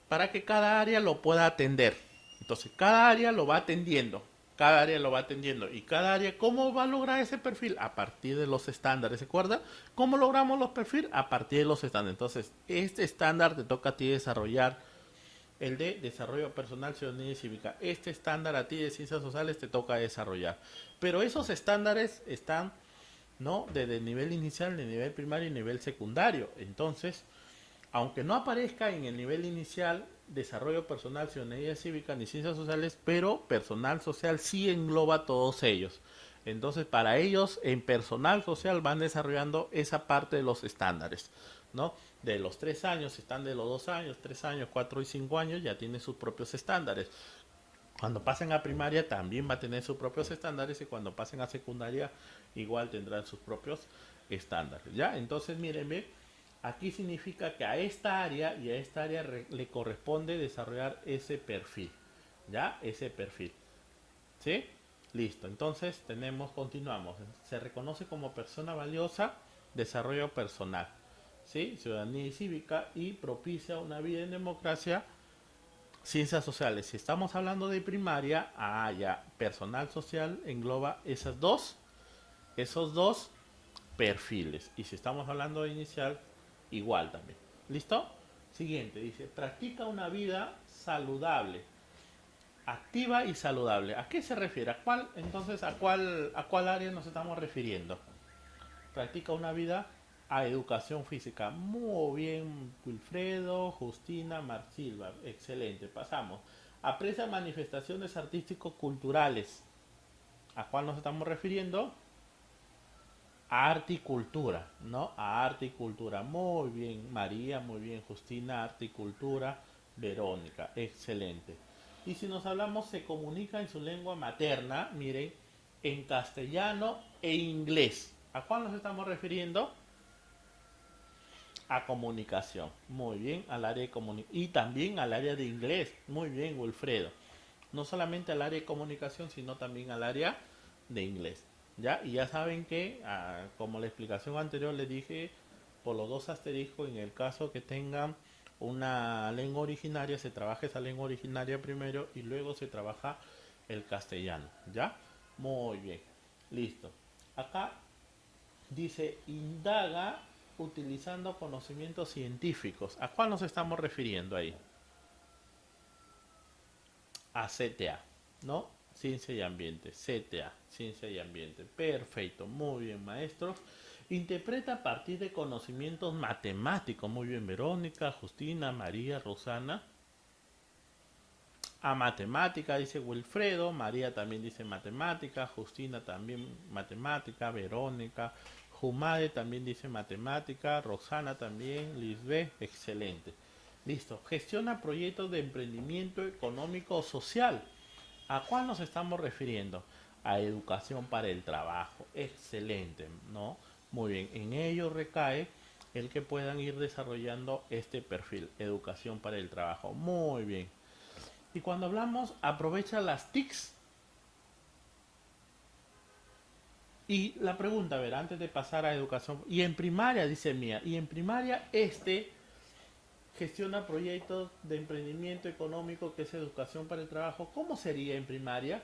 para que cada área lo pueda atender. Entonces, cada área lo va atendiendo. Cada área lo va atendiendo. Y cada área, ¿cómo va a lograr ese perfil? A partir de los estándares, ¿se acuerda? ¿Cómo logramos los perfiles? A partir de los estándares. Entonces, este estándar te toca a ti desarrollar el de desarrollo personal, ciudadanía y cívica. Este estándar a ti de ciencias sociales te toca desarrollar. Pero esos estándares están, ¿no? Desde el nivel inicial, de nivel primario y nivel secundario. Entonces, aunque no aparezca en el nivel inicial desarrollo personal, ciudadanía cívica ni ciencias sociales, pero personal social sí engloba todos ellos. Entonces, para ellos, en personal social van desarrollando esa parte de los estándares, ¿no? De los 3 años, están de los 2 años, 3 años, 4 y 5 años, ya tienen sus propios estándares. Cuando pasen a primaria también va a tener sus propios estándares y cuando pasen a secundaria igual tendrán sus propios estándares, ¿ya? Entonces, mírenme, aquí significa que a esta área y a esta área le corresponde desarrollar ese perfil, ¿ya? Ese perfil, ¿sí? Listo, entonces continuamos. Se reconoce como persona valiosa, desarrollo personal, ¿sí? Ciudadanía y cívica y propicia una vida en democracia, ciencias sociales. Si estamos hablando de primaria, ya, personal social engloba esos dos perfiles. Y si estamos hablando de inicial, igual también. ¿Listo? Siguiente, dice, practica una vida saludable, activa y saludable. ¿A qué se refiere? ¿A cuál, entonces, a cuál área nos estamos refiriendo? Practica una vida a educación física. Muy bien, Wilfredo, Justina, Marsilva. Excelente. Pasamos. Aprecia manifestaciones artístico-culturales. ¿A cuál nos estamos refiriendo? A arte y cultura, ¿no? A arte y cultura. Muy bien, María, muy bien, Justina, arte y cultura. Verónica, excelente. Y si nos hablamos, se comunica en su lengua materna, miren, en castellano e inglés. ¿A cuál nos estamos refiriendo? A comunicación. Muy bien, al área de comunicación. Y también al área de inglés. Muy bien, Wilfredo. No solamente al área de comunicación, sino también al área de inglés. ¿Ya? Y ya saben que, como la explicación anterior les dije, por los dos asteriscos, en el caso que tengan una lengua originaria, se trabaja esa lengua originaria primero y luego se trabaja el castellano. ¿Ya? Muy bien. Listo. Acá dice, indaga utilizando conocimientos científicos. ¿A cuál nos estamos refiriendo ahí? A CTA, ¿no? Ciencia y ambiente, CTA, ciencia y ambiente. Perfecto, muy bien, maestros. Interpreta a partir de conocimientos matemáticos. Muy bien, Verónica, Justina, María, Rosana. A matemática, dice Wilfredo. María también dice matemática. Justina también matemática. Verónica. Jumade también dice matemática. Rosana también. Lisbeth, excelente. Listo. Gestiona proyectos de emprendimiento económico o social. ¿A cuál nos estamos refiriendo? A educación para el trabajo. Excelente, ¿no? Muy bien. En ello recae el que puedan ir desarrollando este perfil. Educación para el trabajo. Muy bien. Y cuando hablamos, aprovecha las TICs. Y la pregunta, a ver, antes de pasar a educación, y en primaria, dice Mía, y en primaria gestiona proyectos de emprendimiento económico que es educación para el trabajo. ¿Cómo sería en primaria?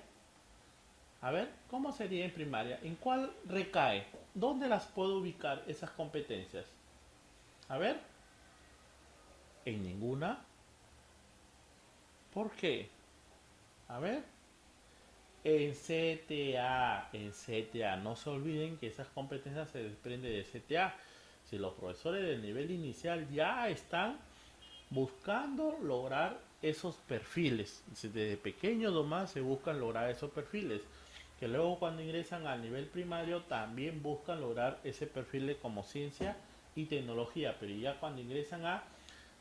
A ver, ¿cómo sería en primaria? ¿En cuál recae? ¿Dónde las puedo ubicar esas competencias? A ver, en ninguna. ¿Por qué? A ver, en CTA, no se olviden que esas competencias se desprenden de CTA. Si los profesores del nivel inicial ya están buscando lograr esos perfiles, desde pequeños nomás se buscan lograr esos perfiles, que luego cuando ingresan al nivel primario también buscan lograr ese perfil de como ciencia y tecnología, pero ya cuando ingresan a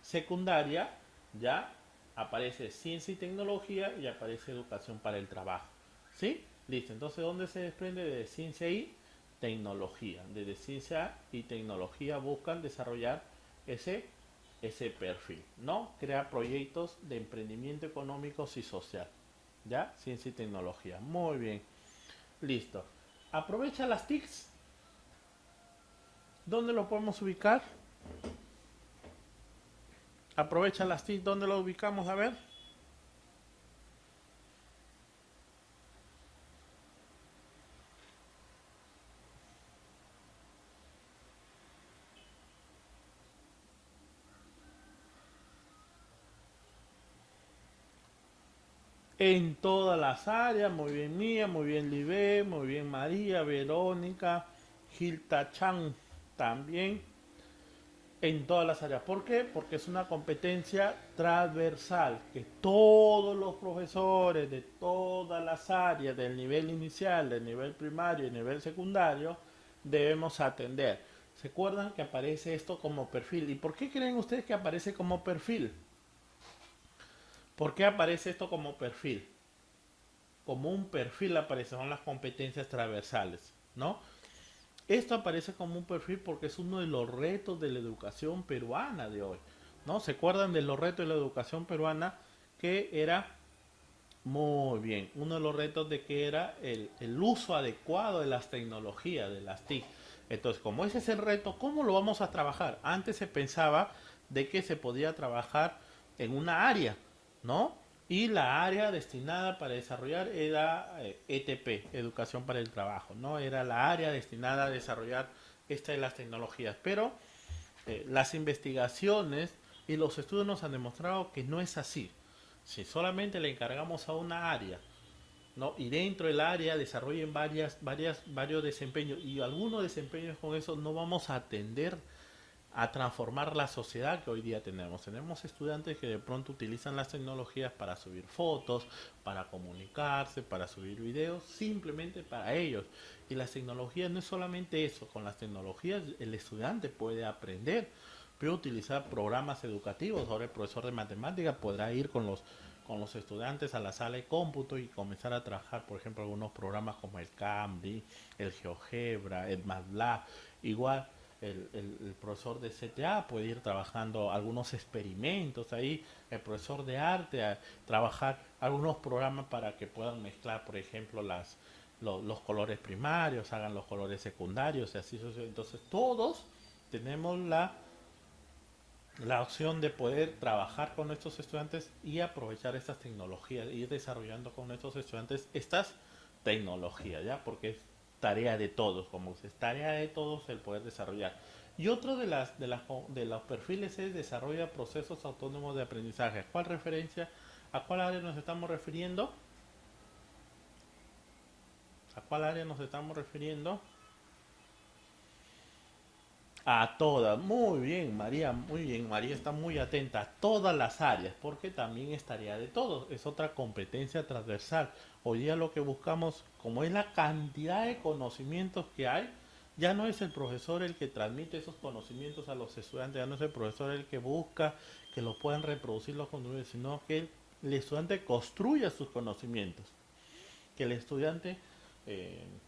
secundaria ya aparece ciencia y tecnología y aparece educación para el trabajo. ¿Sí? Listo. Entonces, ¿dónde se desprende? De ciencia y tecnología. Desde ciencia y tecnología buscan desarrollar ese perfil, ¿no? Crear proyectos de emprendimiento económico y social. ¿Ya? Ciencia y tecnología. Muy bien. Listo. Aprovecha las TICs. ¿Dónde lo podemos ubicar? Aprovecha las TICs. ¿Dónde lo ubicamos? A ver. En todas las áreas, muy bien Mía, muy bien Libé, muy bien María, Verónica, Gilta Chan también, en todas las áreas. ¿Por qué? Porque es una competencia transversal, que todos los profesores de todas las áreas, del nivel inicial, del nivel primario y nivel secundario, debemos atender. ¿Se acuerdan que aparece esto como perfil? ¿Y por qué creen ustedes que aparece como perfil? ¿Por qué aparece esto como perfil? Como un perfil aparecen las competencias transversales, ¿no? Esto aparece como un perfil porque es uno de los retos de la educación peruana de hoy, ¿no? ¿Se acuerdan de los retos de la educación peruana? Que era, muy bien, uno de los retos de que era el uso adecuado de las tecnologías, de las TIC. Entonces, como ese es el reto, ¿cómo lo vamos a trabajar? Antes se pensaba de que se podía trabajar en una área, ¿no? Y la área destinada para desarrollar era ETP, Educación para el Trabajo, ¿no? Era la área destinada a desarrollar esta de las tecnologías. Pero las investigaciones Y los estudios nos han demostrado que no es así. Si solamente le encargamos a una área, ¿no? Y dentro del área desarrollen varios desempeños y algunos desempeños con eso, no vamos a atender a transformar la sociedad que hoy día tenemos. Tenemos estudiantes que de pronto utilizan las tecnologías para subir fotos, para comunicarse, para subir videos, simplemente para ellos. Y las tecnologías no es solamente eso, con las tecnologías el estudiante puede aprender, puede utilizar programas educativos. Ahora el profesor de matemáticas podrá ir con los estudiantes a la sala de cómputo y comenzar a trabajar, por ejemplo, algunos programas como el Cambly, el GeoGebra, el MATLAB. Igual el profesor de CTA puede ir trabajando algunos experimentos ahí, el profesor de arte a trabajar algunos programas para que puedan mezclar, por ejemplo, los colores primarios, hagan los colores secundarios y así sucesivamente. Entonces todos tenemos la opción de poder trabajar con estos estudiantes y aprovechar estas tecnologías, ir desarrollando con estos estudiantes estas tecnologías, ¿ya? Porque es tarea de todos, como es tarea de todos el poder desarrollar. Y otro de los perfiles es desarrolla procesos autónomos de aprendizaje. ¿A cuál área nos estamos refiriendo? ¿A cuál área nos estamos refiriendo? A todas, muy bien, María está muy atenta a todas las áreas, porque también es tarea de todos, es otra competencia transversal. Hoy día lo que buscamos, como es la cantidad de conocimientos que hay, ya no es el profesor el que transmite esos conocimientos a los estudiantes, ya no es el profesor el que busca que los puedan reproducir los contenidos, sino que el estudiante construya sus conocimientos, que el estudiante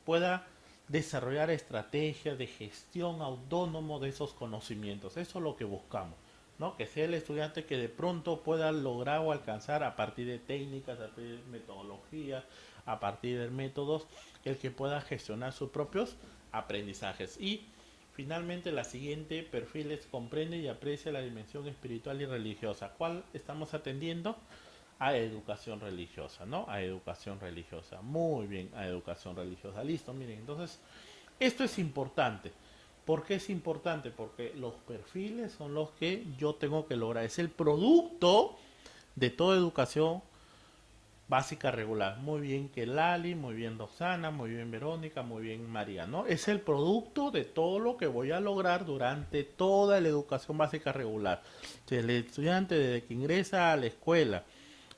pueda desarrollar estrategias de gestión autónomo de esos conocimientos. Eso es lo que buscamos, ¿no? Que sea el estudiante que de pronto pueda lograr o alcanzar a partir de técnicas, a partir de metodologías, a partir de métodos, el que pueda gestionar sus propios aprendizajes. Y finalmente la siguiente perfil es comprende y aprecia la dimensión espiritual y religiosa. ¿Cuál estamos atendiendo? A educación religiosa, ¿no? A educación religiosa. Muy bien, a educación religiosa. Listo, miren, entonces, esto es importante. ¿Por qué es importante? Porque los perfiles son los que yo tengo que lograr. Es el producto de toda educación básica regular. Muy bien que Lali, muy bien Roxana, muy bien Verónica, muy bien María, ¿no? Es el producto de todo lo que voy a lograr durante toda la educación básica regular. Si el estudiante desde que ingresa a la escuela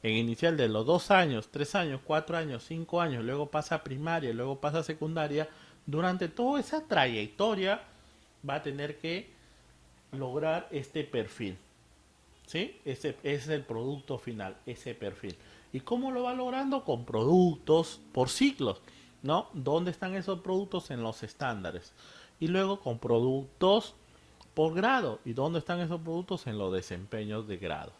en inicial de los 2 años, 3 años, 4 años, 5 años, luego pasa a primaria, luego pasa a secundaria, durante toda esa trayectoria va a tener que lograr este perfil, ¿sí? Ese es el producto final, ese perfil. ¿Y cómo lo va logrando? Con productos por ciclos, ¿no? ¿Dónde están esos productos? En los estándares. Y luego con productos por grado. ¿Y dónde están esos productos? En los desempeños de grado,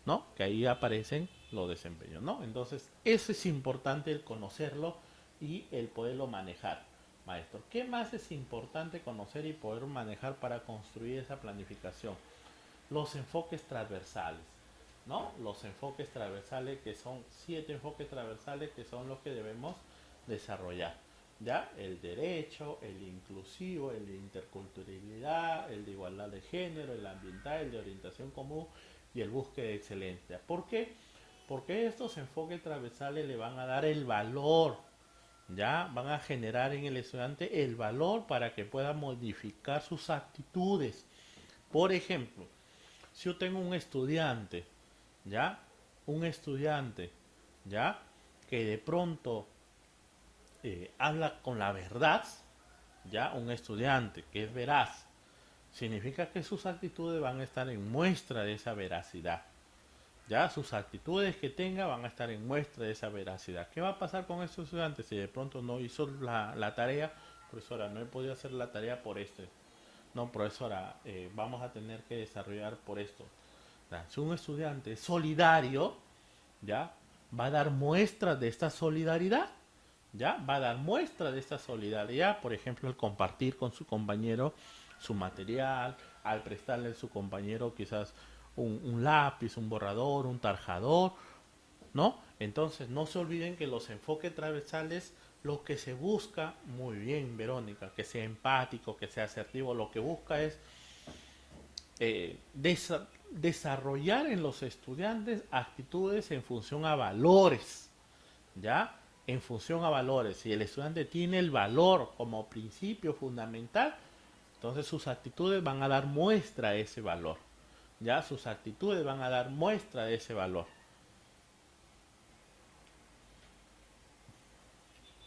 ¿no? Que ahí aparecen los desempeños, ¿no? Entonces, eso es importante el conocerlo y el poderlo manejar, maestro. ¿Qué más es importante conocer y poder manejar para construir esa planificación? Los enfoques transversales, ¿no? Los enfoques transversales, que son 7 enfoques transversales que son los que debemos desarrollar. ¿Ya? El derecho, el inclusivo, el de interculturalidad, el de igualdad de género, el ambiental, el de orientación común y el búsqueda de excelencia. ¿Por qué? Porque estos enfoques transversales le van a dar el valor, ya van a generar en el estudiante el valor para que pueda modificar sus actitudes. Por ejemplo, si yo tengo un estudiante, ya, un estudiante, ya, que de pronto habla con la verdad, ya, un estudiante que es veraz, significa que sus actitudes van a estar en muestra de esa veracidad. Ya sus actitudes que tenga van a estar en muestra de esa veracidad. ¿Qué va a pasar con estos estudiantes si de pronto no hizo la tarea? Profesora, no he podido hacer la tarea por esto. No, profesora, vamos a tener que desarrollar por esto. Si un estudiante es solidario, ya va a dar muestras de esta solidaridad. Ya va a dar muestra de esta solidaridad, por ejemplo, el compartir con su compañero su material, al prestarle a su compañero quizás un lápiz, un borrador, un tarjador, ¿no? Entonces no se olviden que los enfoques transversales, lo que se busca, muy bien Verónica, que sea empático, que sea asertivo, lo que busca es desarrollar en los estudiantes actitudes en función a valores, ¿ya? En función a valores. Si el estudiante tiene el valor como principio fundamental, entonces sus actitudes van a dar muestra de ese valor, ¿ya? Sus actitudes van a dar muestra de ese valor.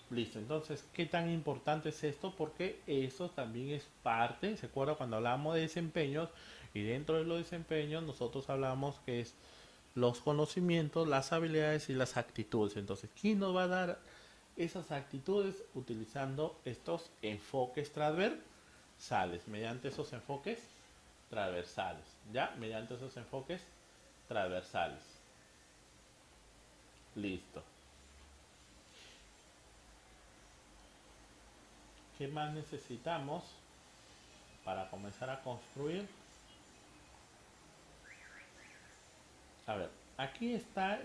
Listo, entonces, ¿qué tan importante es esto? Porque eso también es parte, ¿se acuerda cuando hablábamos de desempeños? Y dentro de los desempeños nosotros hablamos que es los conocimientos, las habilidades y las actitudes. Entonces, ¿quién nos va a dar esas actitudes? Utilizando estos enfoques transversales, mediante esos enfoques transversales, ¿ya? Mediante esos enfoques transversales. Listo. ¿Qué más necesitamos para comenzar a construir? A ver, aquí está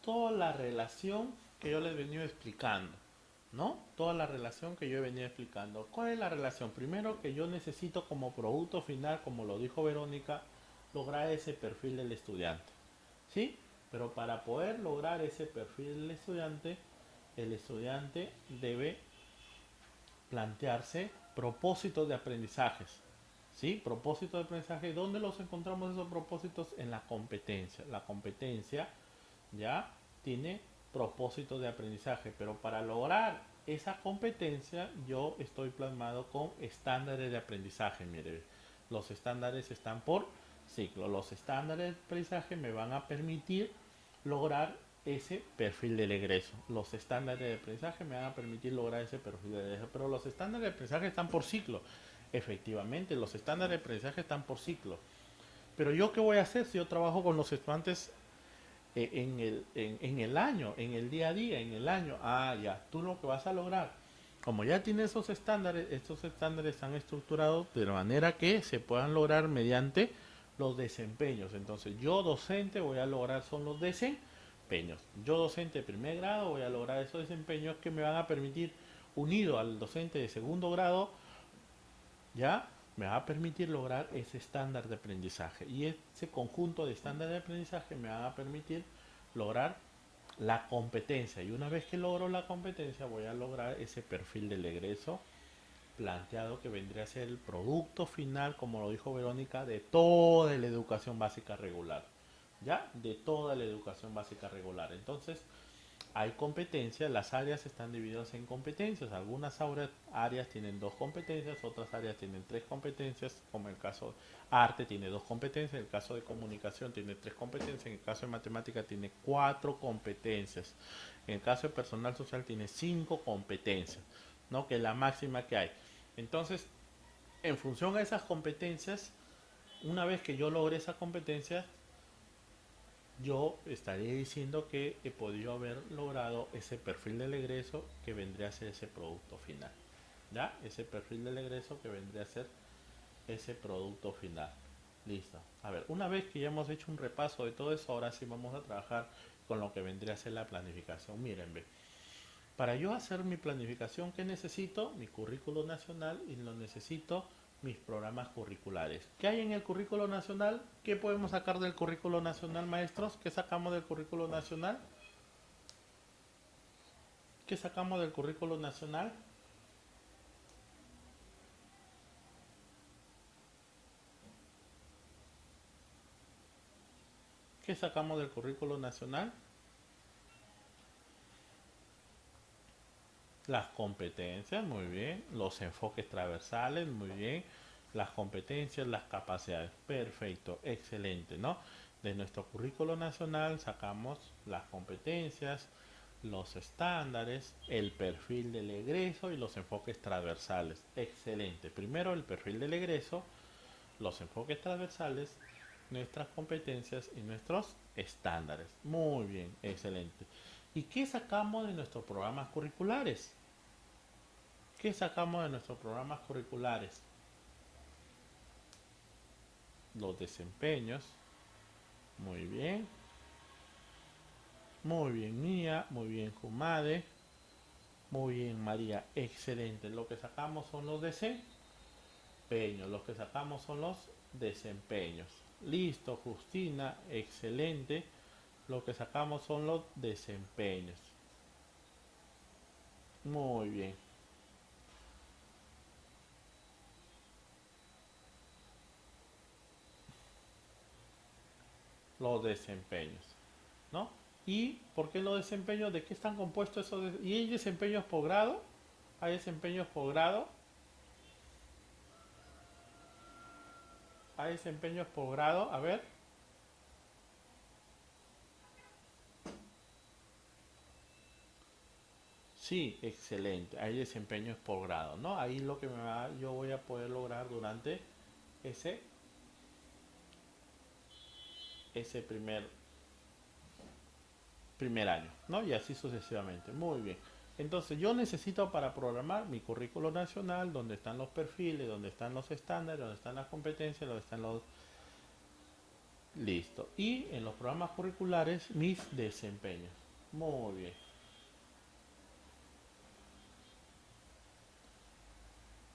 toda la relación que yo les he venido explicando, ¿no? Toda la relación que yo he venido explicando. ¿Cuál es la relación? Primero que yo necesito como producto final, como lo dijo Verónica, lograr ese perfil del estudiante, ¿sí? Pero para poder lograr ese perfil del estudiante, el estudiante debe plantearse propósitos de aprendizajes. ¿Sí? Propósitos de aprendizaje. ¿Dónde los encontramos esos propósitos? En la competencia. La competencia ya tiene propósitos de aprendizaje, pero para lograr esa competencia yo estoy plasmado con estándares de aprendizaje. Mire, los estándares están por ciclo. Los estándares de aprendizaje me van a permitir lograr ese perfil del egreso. Los estándares de aprendizaje me van a permitir lograr ese perfil del egreso, pero los estándares de aprendizaje están por ciclo. Efectivamente, los estándares de aprendizaje están por ciclo. Pero yo qué voy a hacer si yo trabajo con los estudiantes en el año, en el día a día, en el año? Ah, ya, tú lo que vas a lograr, como ya tienes esos estándares, estos estándares están estructurados de manera que se puedan lograr mediante los desempeños. Entonces, yo docente voy a lograr son los desempeños. Yo docente de primer grado voy a lograr esos desempeños que me van a permitir, unido al docente de segundo grado, ya me va a permitir lograr ese estándar de aprendizaje. Y ese conjunto de estándares de aprendizaje me va a permitir lograr la competencia. Y una vez que logro la competencia, voy a lograr ese perfil del egreso planteado que vendría a ser el producto final, como lo dijo Verónica, de toda la educación básica regular. ¿Ya? De toda la educación básica regular. Entonces, hay competencias, las áreas están divididas en competencias. Algunas áreas tienen dos competencias, otras áreas tienen tres competencias, como el caso de arte tiene dos competencias, en el caso de comunicación tiene tres competencias, en el caso de matemática tiene cuatro competencias, en el caso de personal social tiene cinco competencias, ¿no? Que es la máxima que hay. Entonces, en función a esas competencias, una vez que yo logre esa competencia, yo estaría diciendo que he podido haber logrado ese perfil del egreso que vendría a ser ese producto final. ¿Ya? Ese perfil del egreso que vendría a ser ese producto final. Listo. A ver, una vez que ya hemos hecho un repaso de todo eso, ahora sí vamos a trabajar con lo que vendría a ser la planificación. Miren, ve. Para yo hacer mi planificación, ¿qué necesito? Mi currículo nacional y lo necesito mis programas curriculares. ¿Qué hay en el currículo nacional? ¿Qué podemos sacar del currículo nacional, maestros? ¿Qué sacamos del currículo nacional? ¿Qué sacamos del currículo nacional? ¿Qué sacamos del currículo nacional? Las competencias, muy bien. Los enfoques transversales, muy bien. Las competencias, las capacidades. Perfecto, excelente, ¿no? De nuestro currículo nacional sacamos las competencias, los estándares, el perfil del egreso y los enfoques transversales. Excelente. Primero el perfil del egreso, los enfoques transversales, nuestras competencias y nuestros estándares. Muy bien, excelente. ¿Y qué sacamos de nuestros programas curriculares? ¿Qué sacamos de nuestros programas curriculares? Los desempeños. Muy bien. Muy bien, Mía. Muy bien, Jumade. Muy bien, María. Excelente. Lo que sacamos son los desempeños. desempeños. Los que sacamos son los desempeños. Listo, Justina, excelente. Lo que sacamos son los desempeños. Muy bien. Los desempeños, ¿no? ¿Y por qué los desempeños? ¿De qué están compuestos esos? ¿Y hay desempeños por grado? ¿Hay desempeños por grado? ¿Hay desempeños por grado? A ver. Sí, excelente. Hay desempeños por grado, ¿no? Ahí lo que yo voy a poder lograr durante ese, ese primer año, ¿no? Y así sucesivamente. Muy bien. Entonces yo necesito para programar mi currículo nacional, donde están los perfiles, donde están los estándares, donde están las competencias, donde están los... Listo. Y en los programas curriculares, mis desempeños. Muy bien.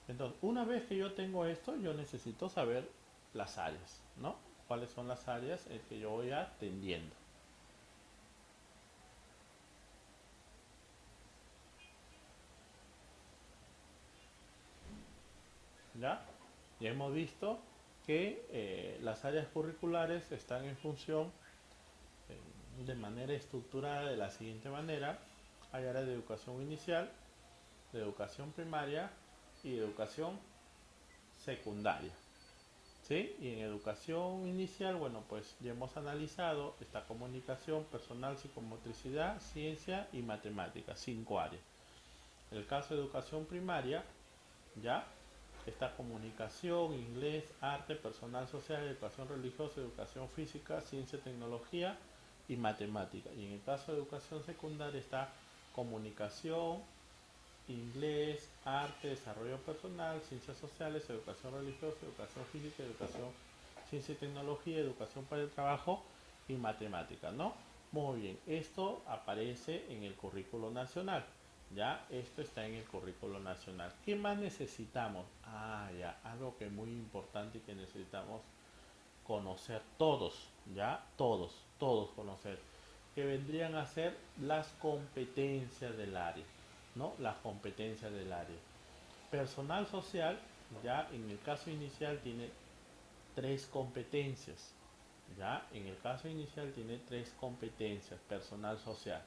Entonces, una vez que yo tengo esto, yo necesito saber las áreas, ¿no? ¿Cuáles son las áreas en que yo voy atendiendo? ¿Ya? Ya hemos visto que las áreas curriculares están en función de manera estructurada de la siguiente manera. Hay áreas de educación inicial, de educación primaria y de educación secundaria. ¿Sí? Y en educación inicial, bueno, pues ya hemos analizado esta comunicación, personal, psicomotricidad, ciencia y matemáticas, 5 áreas. En el caso de educación primaria, ya está comunicación, inglés, arte, personal social, educación religiosa, educación física, ciencia, tecnología y matemática. Y en el caso de educación secundaria está comunicación, inglés, arte, desarrollo personal, ciencias sociales, educación religiosa, educación física, educación, ciencia y tecnología, educación para el trabajo y matemática, ¿no? Muy bien, esto aparece en el currículo nacional. Ya, esto está en el currículo nacional. ¿Qué más necesitamos? Ah, ya, algo que es muy importante y que necesitamos conocer todos, ya, todos conocer, que vendrían a ser las competencias del área, ¿no? Las competencias del área. Personal social, ya en el caso inicial tiene 3 competencias, ya en el caso inicial tiene 3 competencias, personal social.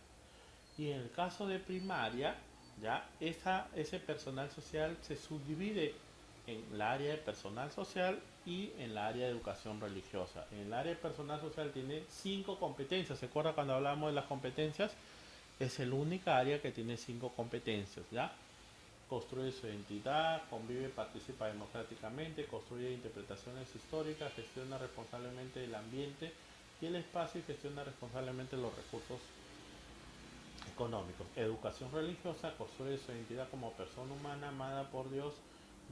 Y en el caso de primaria, ya ese personal social se subdivide en la área de personal social y en la área de educación religiosa. En el área de personal social tiene 5 competencias. ¿Se acuerda cuando hablábamos de las competencias? Es el única área que tiene 5 competencias, ¿ya? Construye su identidad, convive, participa democráticamente, construye interpretaciones históricas, gestiona responsablemente el ambiente y el espacio y gestiona responsablemente los recursos económicos. Educación religiosa, construye su identidad como persona humana amada por Dios,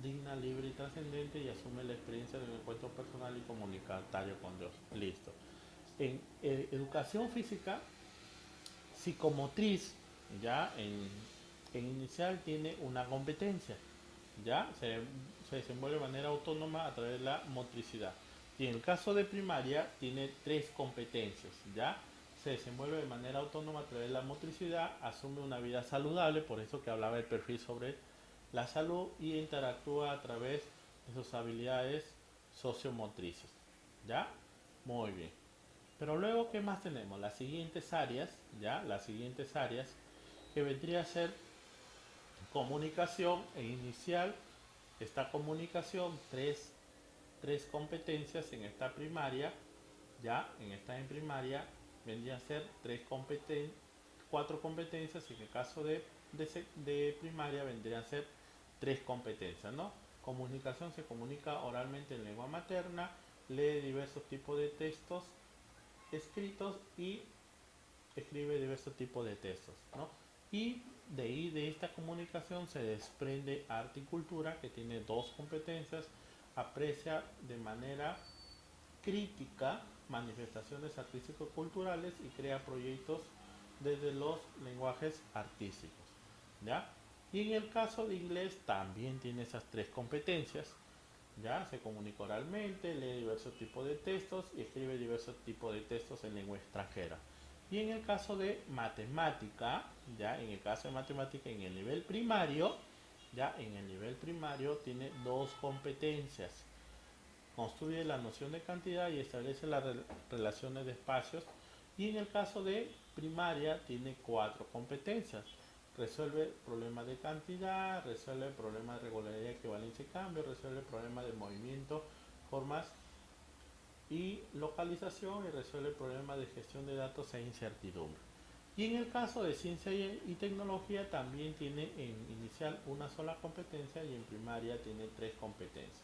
digna, libre y trascendente y asume la experiencia de un encuentro personal y comunitario con Dios. Listo. En educación física, psicomotriz, ya en inicial tiene una competencia, ya se desenvuelve de manera autónoma a través de la motricidad. Y en el caso de primaria tiene 3 competencias, ya se desenvuelve de manera autónoma a través de la motricidad, asume una vida saludable, por eso que hablaba el perfil sobre la salud y interactúa a través de sus habilidades sociomotrices, ¿ya? Muy bien. Pero luego, ¿qué más tenemos? Las siguientes áreas, ¿ya? Las siguientes áreas que vendría a ser comunicación e inicial. Esta comunicación, tres competencias en esta primaria, ya en esta en primaria vendría a ser 4 competencias, y en el caso de primaria vendrían a ser 3 competencias, ¿no? Comunicación, se comunica oralmente en lengua materna, lee diversos tipos de textos escritos y escribe diversos tipos de textos, ¿no? Y de ahí, de esta comunicación, se desprende arte y cultura, que tiene 2 competencias, aprecia de manera crítica manifestaciones artístico-culturales y crea proyectos desde los lenguajes artísticos, ¿ya? Y en el caso de inglés también tiene esas 3 competencias, ya se comunica oralmente, lee diversos tipos de textos y escribe diversos tipos de textos en lengua extranjera. Y en el caso de matemática, ya en el caso de matemática en el nivel primario, ya en el nivel primario tiene dos competencias. Construye la noción de cantidad y establece las relaciones de espacios. Y en el caso de primaria tiene cuatro competencias. Resuelve problemas de cantidad, resuelve problemas de regularidad, equivalencia y cambio, resuelve problemas de movimiento, formas y localización y resuelve problemas de gestión de datos e incertidumbre. Y en el caso de ciencia y tecnología también tiene en inicial una sola competencia y en primaria tiene tres competencias.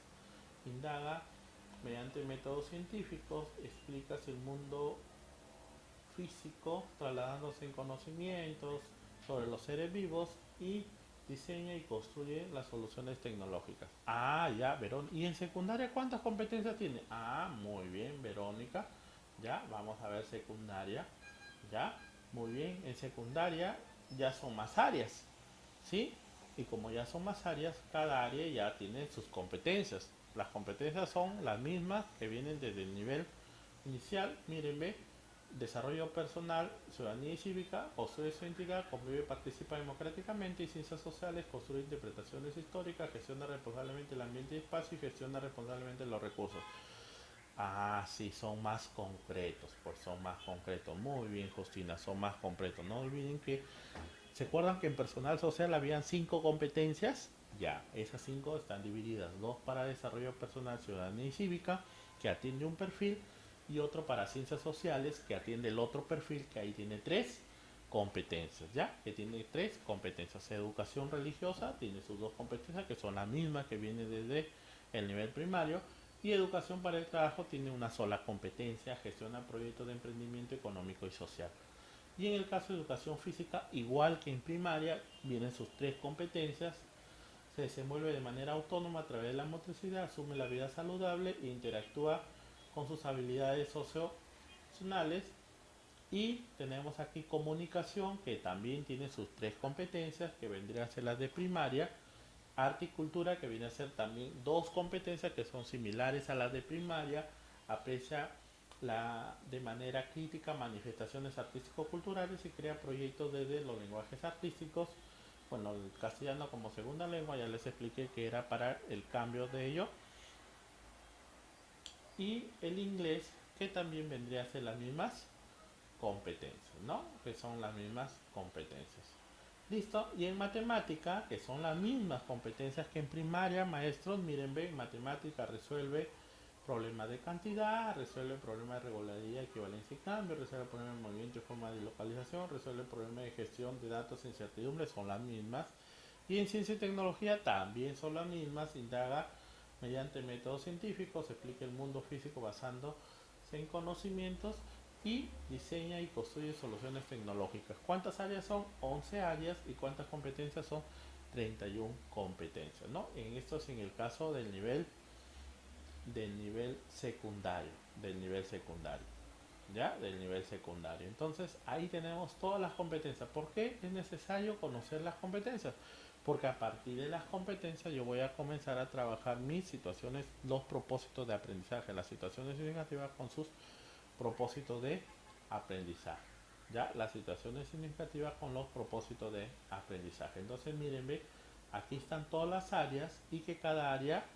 Indaga mediante métodos científicos, explicas el mundo físico trasladándose en conocimientos sobre los seres vivos y diseña y construye las soluciones tecnológicas. Ah, ya, Verónica. ¿Y en secundaria cuántas competencias tiene? Ah, muy bien, Verónica. Ya, vamos a ver secundaria. Ya, muy bien. En secundaria ya son más áreas, ¿sí? Y como ya son más áreas, cada área ya tiene sus competencias. Las competencias son las mismas que vienen desde el nivel inicial. Miren, ve, desarrollo personal, ciudadanía y cívica, construye su identidad, convive y participa democráticamente, y ciencias sociales, construye interpretaciones históricas, gestiona responsablemente el ambiente y espacio y gestiona responsablemente los recursos. Ah, sí, son más concretos, pues son más concretos. Muy bien, Justina, son más concretos. No olviden que, ¿se acuerdan que en personal social habían cinco competencias? Ya, esas cinco están divididas, dos para desarrollo personal, ciudadanía y cívica, que atiende un perfil, y otro para ciencias sociales, que atiende el otro perfil, que ahí tiene tres competencias, ¿ya? Que tiene tres competencias. Educación religiosa tiene sus dos competencias, que son las mismas que vienen desde el nivel primario, y educación para el trabajo tiene una sola competencia, gestiona proyectos de emprendimiento económico y social. Y en el caso de educación física, igual que en primaria, vienen sus tres competencias. Se desenvuelve de manera autónoma a través de la motricidad, asume la vida saludable e interactúa con sus habilidades socioemocionales. Y tenemos aquí comunicación, que también tiene sus tres competencias, que vendrían a ser las de primaria. Arte y cultura, que viene a ser también dos competencias que son similares a las de primaria. Aprecia de manera crítica manifestaciones artístico-culturales y crea proyectos desde los lenguajes artísticos. Bueno, el castellano como segunda lengua ya les expliqué que era para el cambio de ello. Y el inglés, que también vendría a ser las mismas competencias, ¿no? Que son las mismas competencias. Listo. Y en matemática, que son las mismas competencias que en primaria, maestros, miren, ven, matemática resuelve problemas de cantidad, resuelve problemas de regularidad, equivalencia y cambio, resuelve problemas de movimiento y forma de localización, resuelve problemas de gestión de datos e incertidumbre, son las mismas. Y en ciencia y tecnología también son las mismas, indaga mediante métodos científicos, explica el mundo físico basándose en conocimientos y diseña y construye soluciones tecnológicas. ¿Cuántas áreas son? 11 áreas. ¿Y cuántas competencias son? 31 competencias, ¿no? En esto es en el caso del nivel secundario, ¿ya? Del nivel secundario. Entonces, ahí tenemos todas las competencias. ¿Por qué es necesario conocer las competencias? Porque a partir de las competencias yo voy a comenzar a trabajar mis situaciones, los propósitos de aprendizaje, las situaciones significativas con sus propósitos de aprendizaje. Ya, las situaciones significativas con los propósitos de aprendizaje. Entonces, miren, ve, aquí están todas las áreas y que cada área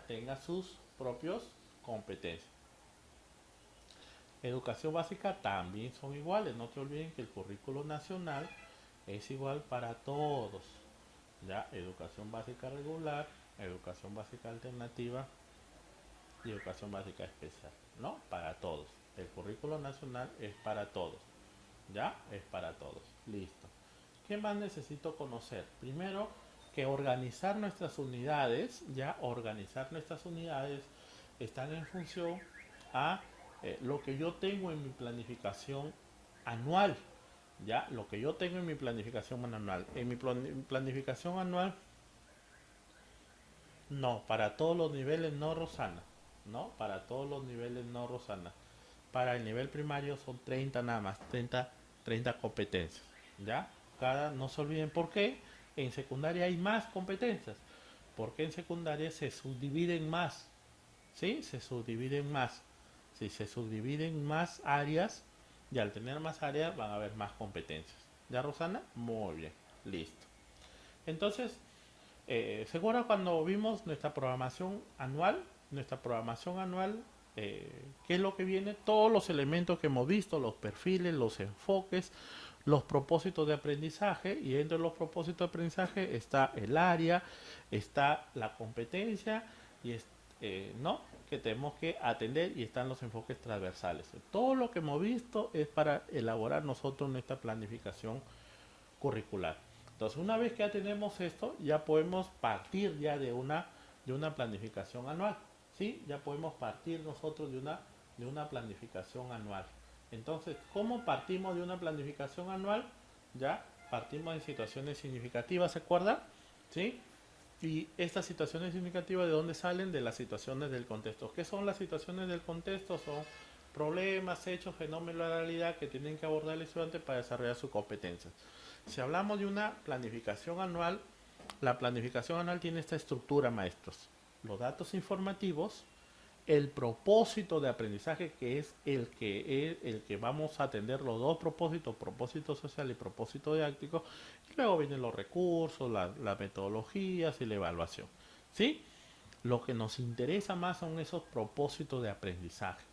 tenga sus propios competencias. Educación básica también son iguales. No te olviden que el currículo nacional es igual para todos. Ya, educación básica regular, educación básica alternativa y educación básica especial, ¿no? Para todos. El currículo nacional es para todos. ¿Ya? Es para todos. Listo. ¿Qué más necesito conocer? Primero, que organizar nuestras unidades, ya organizar nuestras unidades están en función a lo que yo tengo en mi planificación anual. Ya, lo que yo tengo en mi planificación anual. En mi planificación anual, no, para todos los niveles no, Rosana. No, para todos los niveles no, Rosana. Para el nivel primario son 30 nada más, treinta competencias. ¿Ya? No se olviden por qué. En secundaria hay más competencias. Porque en secundaria se subdividen más, ¿sí? Se subdividen más. Si se subdividen más áreas, y al tener más áreas van a haber más competencias. ¿Ya, Rosana? Muy bien, listo. Entonces, ¿se acuerdan cuando vimos nuestra programación anual? Nuestra programación anual, ¿qué es lo que viene? Todos los elementos que hemos visto, los perfiles, los enfoques, los propósitos de aprendizaje, y dentro de los propósitos de aprendizaje está el área, está la competencia y ¿no? Que tenemos que atender, y están los enfoques transversales. Todo lo que hemos visto es para elaborar nosotros nuestra planificación curricular. Entonces, una vez que ya tenemos esto, ya podemos partir ya de una planificación anual. ¿Sí? Ya podemos partir nosotros de una planificación anual. Entonces, ¿cómo partimos de una planificación anual? Ya partimos de situaciones significativas, ¿se acuerdan? ¿Sí? Y estas situaciones significativas, ¿de dónde salen? De las situaciones del contexto. ¿Qué son las situaciones del contexto? Son problemas, hechos, fenómenos de la realidad que tienen que abordar el estudiante para desarrollar sus competencias. Si hablamos de una planificación anual, la planificación anual tiene esta estructura, maestros. Los datos informativos, el propósito de aprendizaje, que es el que vamos a atender los dos propósitos, propósito social y propósito didáctico, y luego vienen los recursos, las metodologías y la evaluación. ¿Sí? Lo que nos interesa más son esos propósitos de aprendizaje.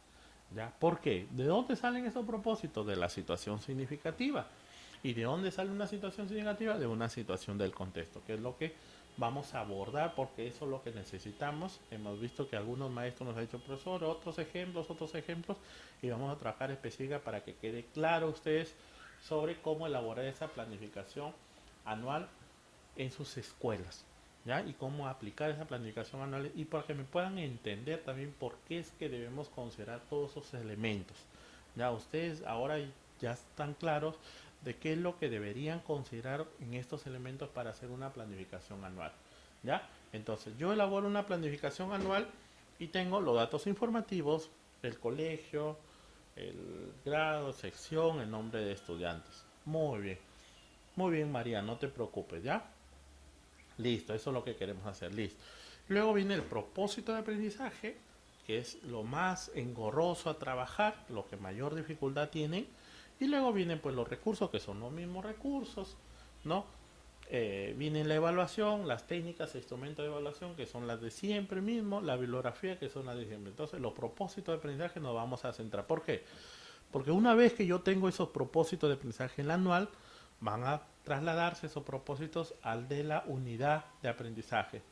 ¿Ya? ¿Por qué? ¿De dónde salen esos propósitos? De la situación significativa. ¿Y de dónde sale una situación significativa? De una situación del contexto, que es lo que vamos a abordar, porque eso es lo que necesitamos. Hemos visto que algunos maestros nos han dicho, profesor, otros ejemplos, y vamos a trabajar específica para que quede claro a ustedes sobre cómo elaborar esa planificación anual en sus escuelas, ¿ya? Y cómo aplicar esa planificación anual, y para que me puedan entender también por qué es que debemos considerar todos esos elementos. Ya ustedes ahora ya están claros de qué es lo que deberían considerar en estos elementos para hacer una planificación anual. ¿Ya? Entonces, yo elaboro una planificación anual y tengo los datos informativos, el colegio, el grado, sección, el nombre de estudiantes. Muy bien, María, no te preocupes, ¿ya? Listo, eso es lo que queremos hacer, listo. Luego viene el propósito de aprendizaje, que es lo más engorroso a trabajar, lo que mayor dificultad tienen. Y luego vienen pues los recursos, que son los mismos recursos, ¿no? Viene la evaluación, las técnicas e instrumentos de evaluación, que son las de siempre mismo, la bibliografía, que son las de siempre. Entonces, los propósitos de aprendizaje nos vamos a centrar. ¿Por qué? Porque una vez que yo tengo esos propósitos de aprendizaje en la anual, van a trasladarse esos propósitos al de la unidad de aprendizaje.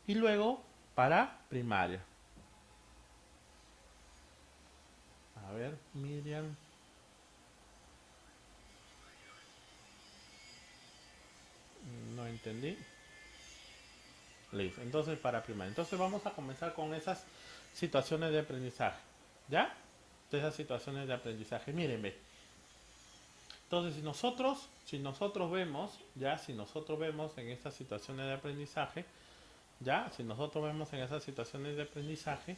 Y luego, para primaria. A ver, Miriam. No entendí. Listo. Entonces, para primaria. Entonces, vamos a comenzar con esas situaciones de aprendizaje. ¿Ya? De esas situaciones de aprendizaje. Mírenme. Entonces, si nosotros vemos, ya, si nosotros vemos en estas situaciones de aprendizaje, ya, si nosotros vemos en esas situaciones de aprendizaje,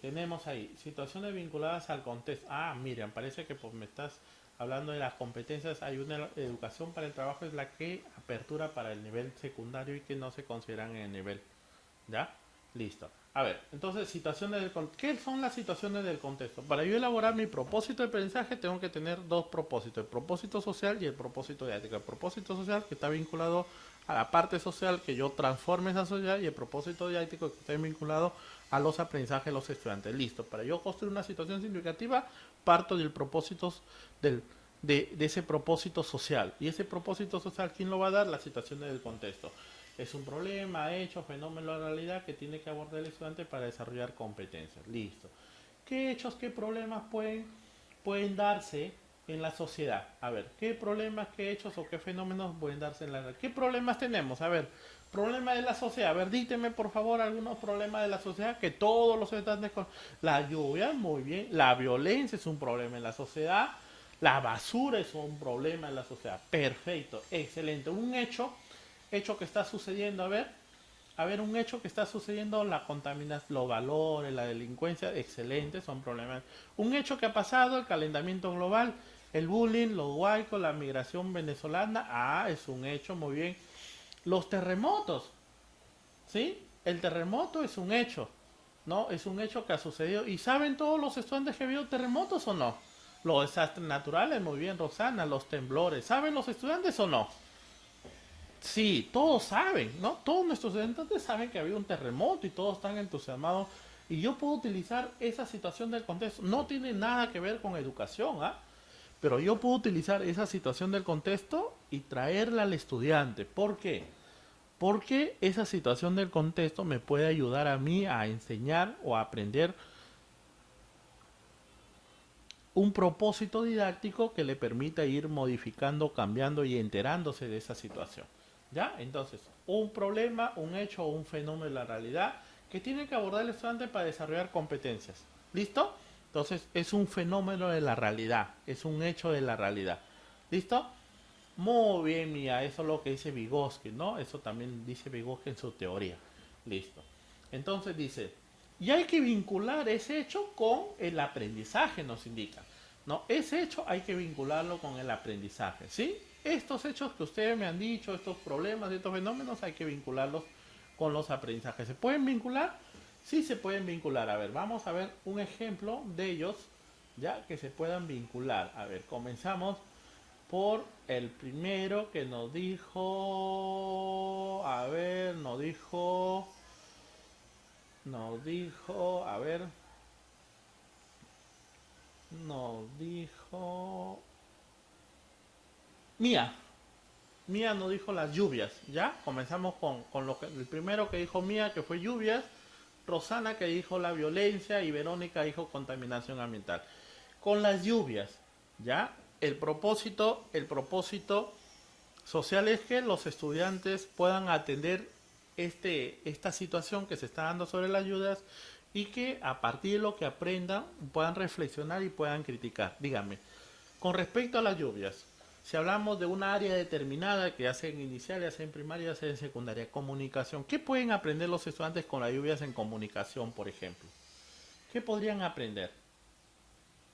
tenemos ahí situaciones vinculadas al contexto. Ah, Miriam, parece que pues me estás hablando de las competencias. Hay una educación para el trabajo, es la que apertura para el nivel secundario y que no se consideran en el nivel. ¿Ya? Listo. A ver, entonces, situaciones del ¿qué son las situaciones del contexto? Para yo elaborar mi propósito de aprendizaje tengo que tener dos propósitos, el propósito social y el propósito didáctico. El propósito social, que está vinculado a la parte social, que yo transforme esa sociedad, y el propósito didáctico, que está vinculado a los aprendizajes de los estudiantes. Listo. Para yo construir una situación significativa, parto del propósito de ese propósito social. Y ese propósito social, ¿quién lo va a dar? Las situaciones del contexto. Es un problema, hecho, fenómeno de la realidad que tiene que abordar el estudiante para desarrollar competencias. Listo. ¿Qué hechos, qué problemas pueden darse en la sociedad? A ver, ¿qué problemas, qué hechos o qué fenómenos pueden darse en la realidad? ¿Qué problemas tenemos? A ver, problemas de la sociedad. A ver, dígame por favor algunos problemas de la sociedad que todos los estudiantes con la lluvia, muy bien. La violencia es un problema en la sociedad. La basura es un problema en la sociedad. Perfecto, excelente. Un hecho que está sucediendo, a ver, un hecho que está sucediendo, la contaminación, los valores, la delincuencia, excelente, son problemas. Un hecho que ha pasado, el calentamiento global, el bullying, los huaicos, la migración venezolana, es un hecho, muy bien. Los terremotos, ¿sí? El terremoto es un hecho, ¿no? Es un hecho que ha sucedido. ¿Y saben todos los estudiantes que ha habido terremotos o no? Los desastres naturales, muy bien, Rosana, los temblores, ¿saben los estudiantes o no? Sí, todos saben, ¿no? Todos nuestros estudiantes saben que había un terremoto y todos están entusiasmados. Y yo puedo utilizar esa situación del contexto. No tiene nada que ver con educación, ¿ah? Pero yo puedo utilizar esa situación del contexto y traerla al estudiante. ¿Por qué? Porque esa situación del contexto me puede ayudar a mí a enseñar o a aprender un propósito didáctico que le permita ir modificando, cambiando y enterándose de esa situación. ¿Ya? Entonces, un problema, un hecho o un fenómeno de la realidad que tiene que abordar el estudiante para desarrollar competencias. ¿Listo? Entonces, es un fenómeno de la realidad, es un hecho de la realidad. ¿Listo? Muy bien, mía, eso es lo que dice Vygotsky, ¿no? Eso también dice Vygotsky en su teoría. Listo. Entonces dice, y hay que vincular ese hecho con el aprendizaje, nos indica. ¿No? Ese hecho hay que vincularlo con el aprendizaje, ¿sí? Estos hechos que ustedes me han dicho, estos problemas, estos fenómenos, hay que vincularlos con los aprendizajes. ¿Se pueden vincular? Sí se pueden vincular. A ver, vamos a ver un ejemplo de ellos, ya que se puedan vincular. A ver, comenzamos por el primero que nos dijo, a ver, a ver, nos dijo, Mía, Mía nos dijo las lluvias, ¿ya? Comenzamos con lo que, el primero que dijo Mía, que fue lluvias, Rosana que dijo la violencia y Verónica dijo contaminación ambiental. Con las lluvias, ¿ya? El propósito social es que los estudiantes puedan atender esta situación que se está dando sobre las ayudas y que a partir de lo que aprendan puedan reflexionar y puedan criticar. Dígame, con respecto a las lluvias, si hablamos de un área determinada que ya sea en inicial, ya sea en primaria, ya sea en secundaria, comunicación, ¿qué pueden aprender los estudiantes con las lluvias en comunicación, por ejemplo? ¿Qué podrían aprender?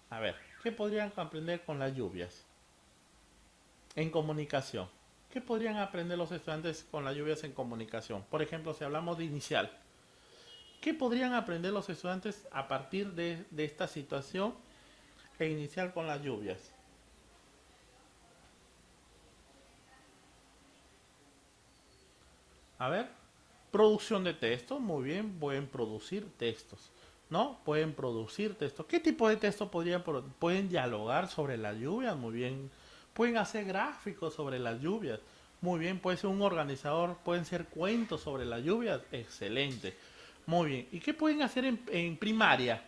A ver, ¿qué podrían aprender con las lluvias en comunicación? ¿Qué podrían aprender los estudiantes con las lluvias en comunicación? Por ejemplo, si hablamos de inicial, ¿qué podrían aprender los estudiantes a partir de esta situación e inicial con las lluvias? A ver, producción de textos, muy bien, pueden producir textos, ¿no? Pueden producir textos. ¿Qué tipo de texto pueden dialogar sobre las lluvias? Muy bien. Pueden hacer gráficos sobre las lluvias. Muy bien, puede ser un organizador, pueden ser cuentos sobre las lluvias. Excelente. Muy bien. ¿Y qué pueden hacer en primaria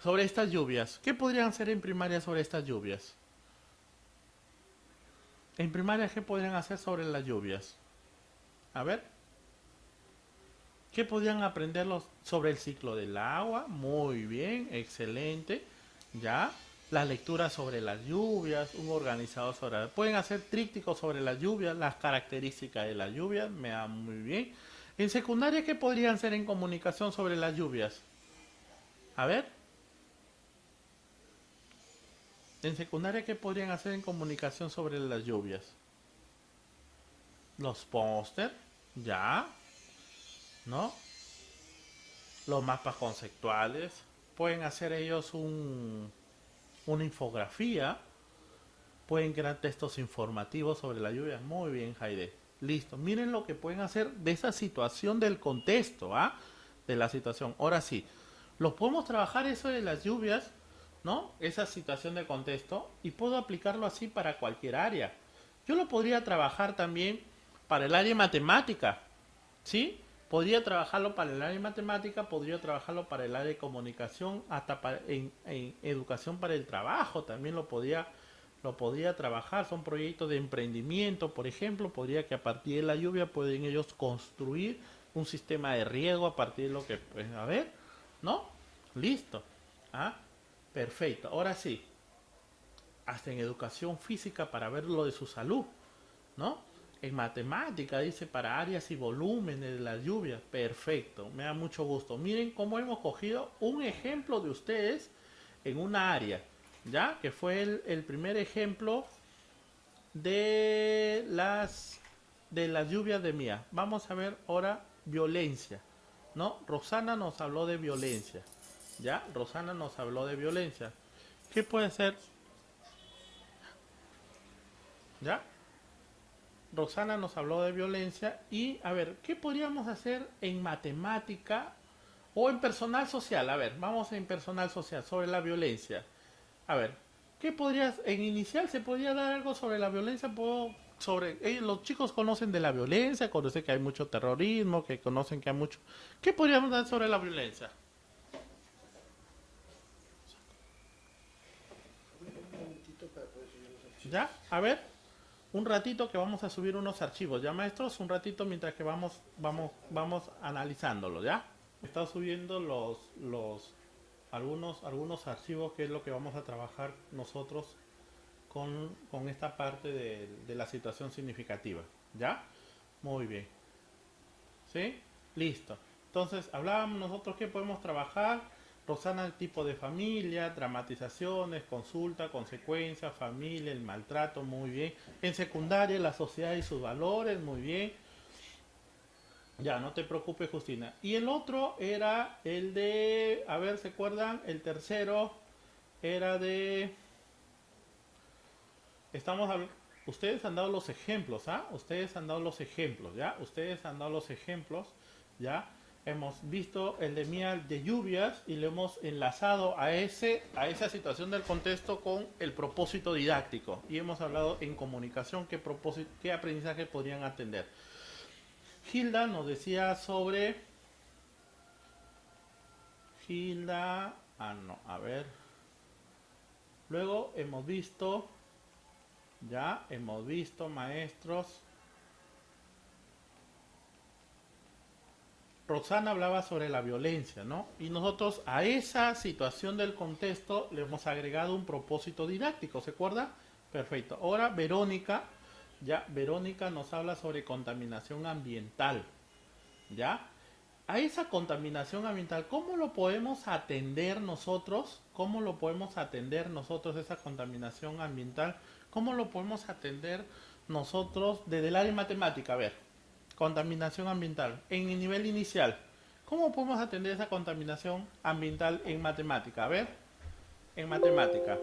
sobre estas lluvias? ¿Qué podrían hacer en primaria sobre estas lluvias? En primaria, ¿qué podrían hacer sobre las lluvias? A ver. ¿Qué podrían aprenderlos sobre el ciclo del agua? Muy bien, excelente. Ya. Las lecturas sobre las lluvias, un organizador sobre... Pueden hacer trípticos sobre las lluvias, las características de las lluvias, me da muy bien. En secundaria, ¿qué podrían hacer en comunicación sobre las lluvias? A ver, en secundaria, ¿qué podrían hacer en comunicación sobre las lluvias? Los póster, ya, ¿no? Los mapas conceptuales. Pueden hacer ellos una infografía. Pueden crear textos informativos sobre la lluvia. Muy bien, Jaide. Listo. Miren lo que pueden hacer de esa situación del contexto, ¿ah? De la situación. Ahora sí, los podemos trabajar eso de las lluvias, ¿no? Esa situación de contexto y puedo aplicarlo así para cualquier área. Yo lo podría trabajar también para el área matemática, ¿sí? Podría trabajarlo para el área de matemática, podría trabajarlo para el área de comunicación, hasta en educación para el trabajo, también lo podría trabajar. Son proyectos de emprendimiento, por ejemplo, podría que a partir de la lluvia pueden ellos construir un sistema de riego a partir de lo que, pues, a ver, ¿no? Listo. ¿Ah? Perfecto. Ahora sí, hasta en educación física para ver lo de su salud, ¿no? En matemática, dice, para áreas y volúmenes de las lluvias. Perfecto, me da mucho gusto. Miren cómo hemos cogido un ejemplo de ustedes en una área, ¿ya? Que fue el primer ejemplo de las de las lluvias de Mía. Vamos a ver ahora violencia, ¿no? Rosana nos habló de violencia, ¿ya? Rosana nos habló de violencia. ¿Qué puede ser? ¿Ya? Rosana nos habló de violencia y, a ver, ¿qué podríamos hacer en matemática o en personal social? A ver, vamos en personal social, sobre la violencia. A ver, ¿qué podrías, en inicial se podría dar algo sobre la violencia? Los chicos conocen de la violencia, conocen que hay mucho terrorismo, que conocen que hay mucho... ¿Qué podríamos dar sobre la violencia? ¿Ya? A ver, un ratito que vamos a subir unos archivos, ¿ya maestros? Un ratito mientras que vamos analizándolo, ¿ya? Está subiendo algunos archivos que es lo que vamos a trabajar nosotros con esta parte de la situación significativa, ¿ya? Muy bien, ¿sí? Listo. Entonces, hablábamos nosotros que podemos trabajar. Rosana, el tipo de familia, dramatizaciones, consulta, consecuencias, familia, el maltrato, muy bien. En secundaria, la sociedad y sus valores, muy bien. Ya, no te preocupes, Justina. Y el otro era el de, a ver, ¿se acuerdan? El tercero era de, estamos hablando, ustedes han dado los ejemplos, ¿ah? Ustedes han dado los ejemplos, ¿ya? Ustedes han dado los ejemplos, ¿ya? Hemos visto el de miel de lluvias y le hemos enlazado a esa situación del contexto con el propósito didáctico. Y hemos hablado en comunicación qué aprendizaje podrían atender. Hilda nos decía sobre... Hilda... Ah, no, a ver. Luego hemos visto... Ya, hemos visto, maestros. Roxana hablaba sobre la violencia, ¿no? Y nosotros a esa situación del contexto le hemos agregado un propósito didáctico, ¿se acuerda? Perfecto. Ahora Verónica, ya, Verónica nos habla sobre contaminación ambiental, ¿ya? A esa contaminación ambiental, ¿cómo lo podemos atender nosotros? ¿Cómo lo podemos atender nosotros esa contaminación ambiental? ¿Cómo lo podemos atender nosotros desde el área de matemática? A ver, contaminación ambiental en el nivel inicial. ¿Cómo podemos atender esa contaminación ambiental en matemática? A ver, en matemática.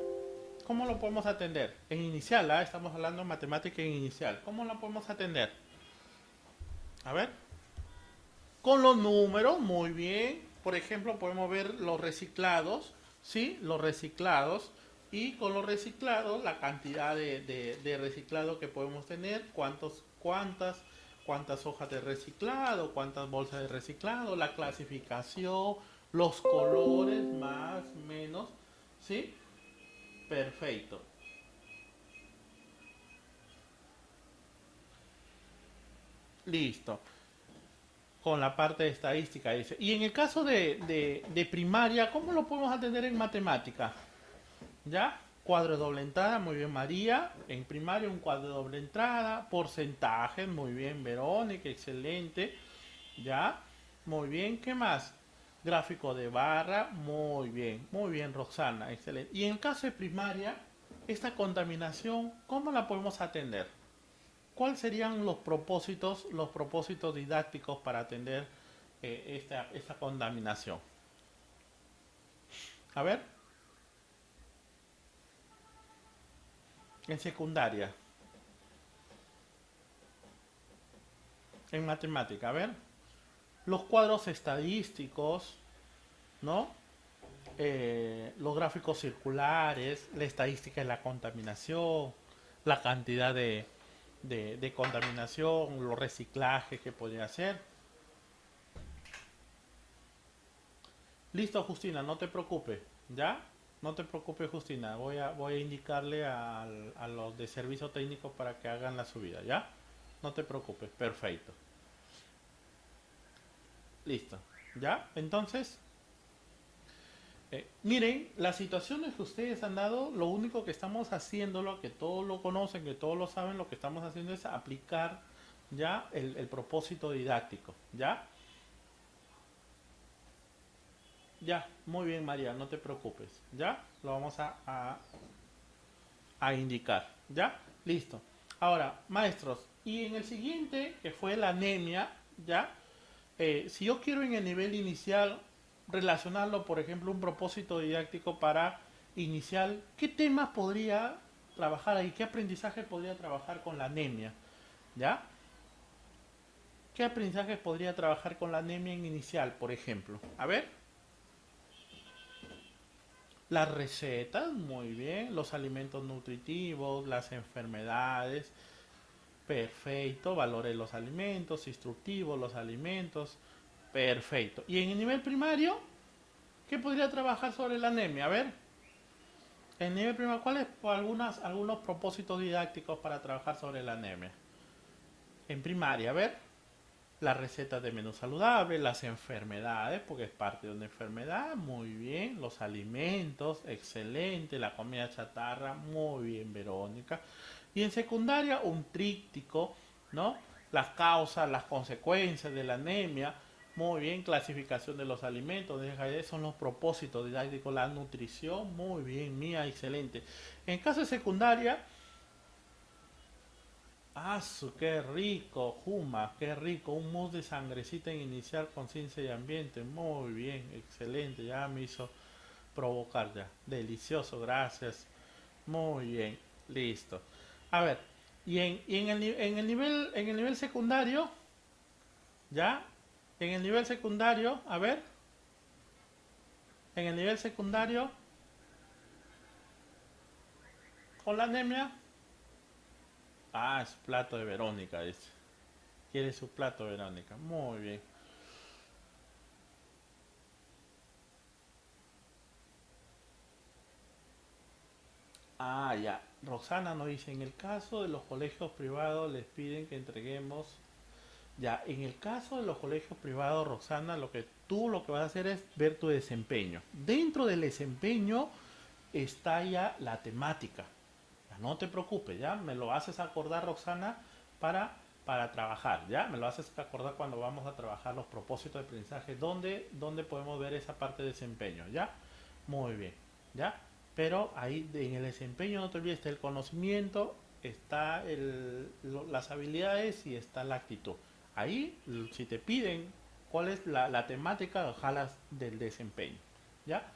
¿Cómo lo podemos atender? En inicial, ¿ah? Estamos hablando de matemática en inicial. ¿Cómo lo podemos atender? A ver. Con los números, muy bien. Por ejemplo, podemos ver los reciclados, ¿sí? Los reciclados. Y con los reciclados, la cantidad de reciclado que podemos tener, cuántas hojas de reciclado, cuántas bolsas de reciclado, la clasificación, los colores, más, menos, ¿sí? Perfecto. Listo. Con la parte de estadística dice. Y en el caso de primaria, ¿cómo lo podemos atender en matemática? ¿Ya? Cuadro de doble entrada, muy bien María. En primaria un cuadro de doble entrada. Porcentajes, muy bien Verónica, excelente. ¿Ya? Muy bien, ¿qué más? Gráfico de barra, muy bien Roxana, excelente. Y en el caso de primaria, esta contaminación, ¿cómo la podemos atender? ¿Cuáles serían los propósitos didácticos para atender esta contaminación? A ver, en secundaria, en matemática, a ver, los cuadros estadísticos, ¿no? Los gráficos circulares, la estadística de la contaminación, la cantidad de contaminación, los reciclajes que podría hacer. Listo, Justina, no te preocupes, ¿ya? No te preocupes, Justina, voy a indicarle a los de servicio técnico para que hagan la subida, ¿ya? No te preocupes, perfecto. Listo, ¿ya? Entonces, miren, las situaciones que ustedes han dado, lo único que estamos haciendo, lo que todos lo conocen, que todos lo saben, lo que estamos haciendo es aplicar ya el propósito didáctico, ¿ya? Ya, muy bien María, no te preocupes, ¿ya? Lo vamos a indicar, ¿ya? Listo. Ahora, maestros, Y en el siguiente, que fue la anemia, ¿ya? Si yo quiero en el nivel inicial relacionarlo, por ejemplo, un propósito didáctico para inicial, ¿qué temas podría trabajar ahí? ¿Qué aprendizaje podría trabajar con la anemia? ¿Ya? ¿Qué aprendizaje podría trabajar con la anemia en inicial, por ejemplo? A ver, las recetas, muy bien, los alimentos nutritivos, las enfermedades, perfecto, valores los alimentos, instructivos los alimentos, perfecto. Y en el nivel primario, ¿qué podría trabajar sobre la anemia? A ver, en el nivel primario, ¿cuáles algunos propósitos didácticos para trabajar sobre la anemia? En primaria, a ver, las recetas de menú saludable, las enfermedades, porque es parte de una enfermedad, muy bien, los alimentos, excelente, la comida chatarra, muy bien, Verónica. Y en secundaria, un tríptico, ¿no? Las causas, las consecuencias de la anemia, muy bien, clasificación de los alimentos, son los propósitos didácticos, la nutrición, muy bien, mía, excelente. En caso de secundaria, qué rico, Juma, qué rico, un mousse de sangrecita en inicial conciencia y ambiente, muy bien, excelente, ya me hizo provocar ya, delicioso, gracias, muy bien, listo. A ver, en el nivel secundario, ya, en el nivel secundario, a ver, en el nivel secundario, con la anemia, es plato de Verónica, dice, quiere su plato Verónica, muy bien. Ya. Roxana nos dice, en el caso de los colegios privados les piden que entreguemos. Ya, en el caso de los colegios privados, Roxana, lo que vas a hacer es ver tu desempeño. Dentro del desempeño está ya la temática. Ya, no te preocupes, ya me lo haces acordar, Roxana, para trabajar, ya me lo haces acordar cuando vamos a trabajar los propósitos de aprendizaje, dónde podemos ver esa parte de desempeño, ya. Muy bien, ya. Pero ahí en el desempeño no te olvides, está el conocimiento, está las habilidades y está la actitud. Ahí, si te piden cuál es la temática, jalas del desempeño, ¿ya?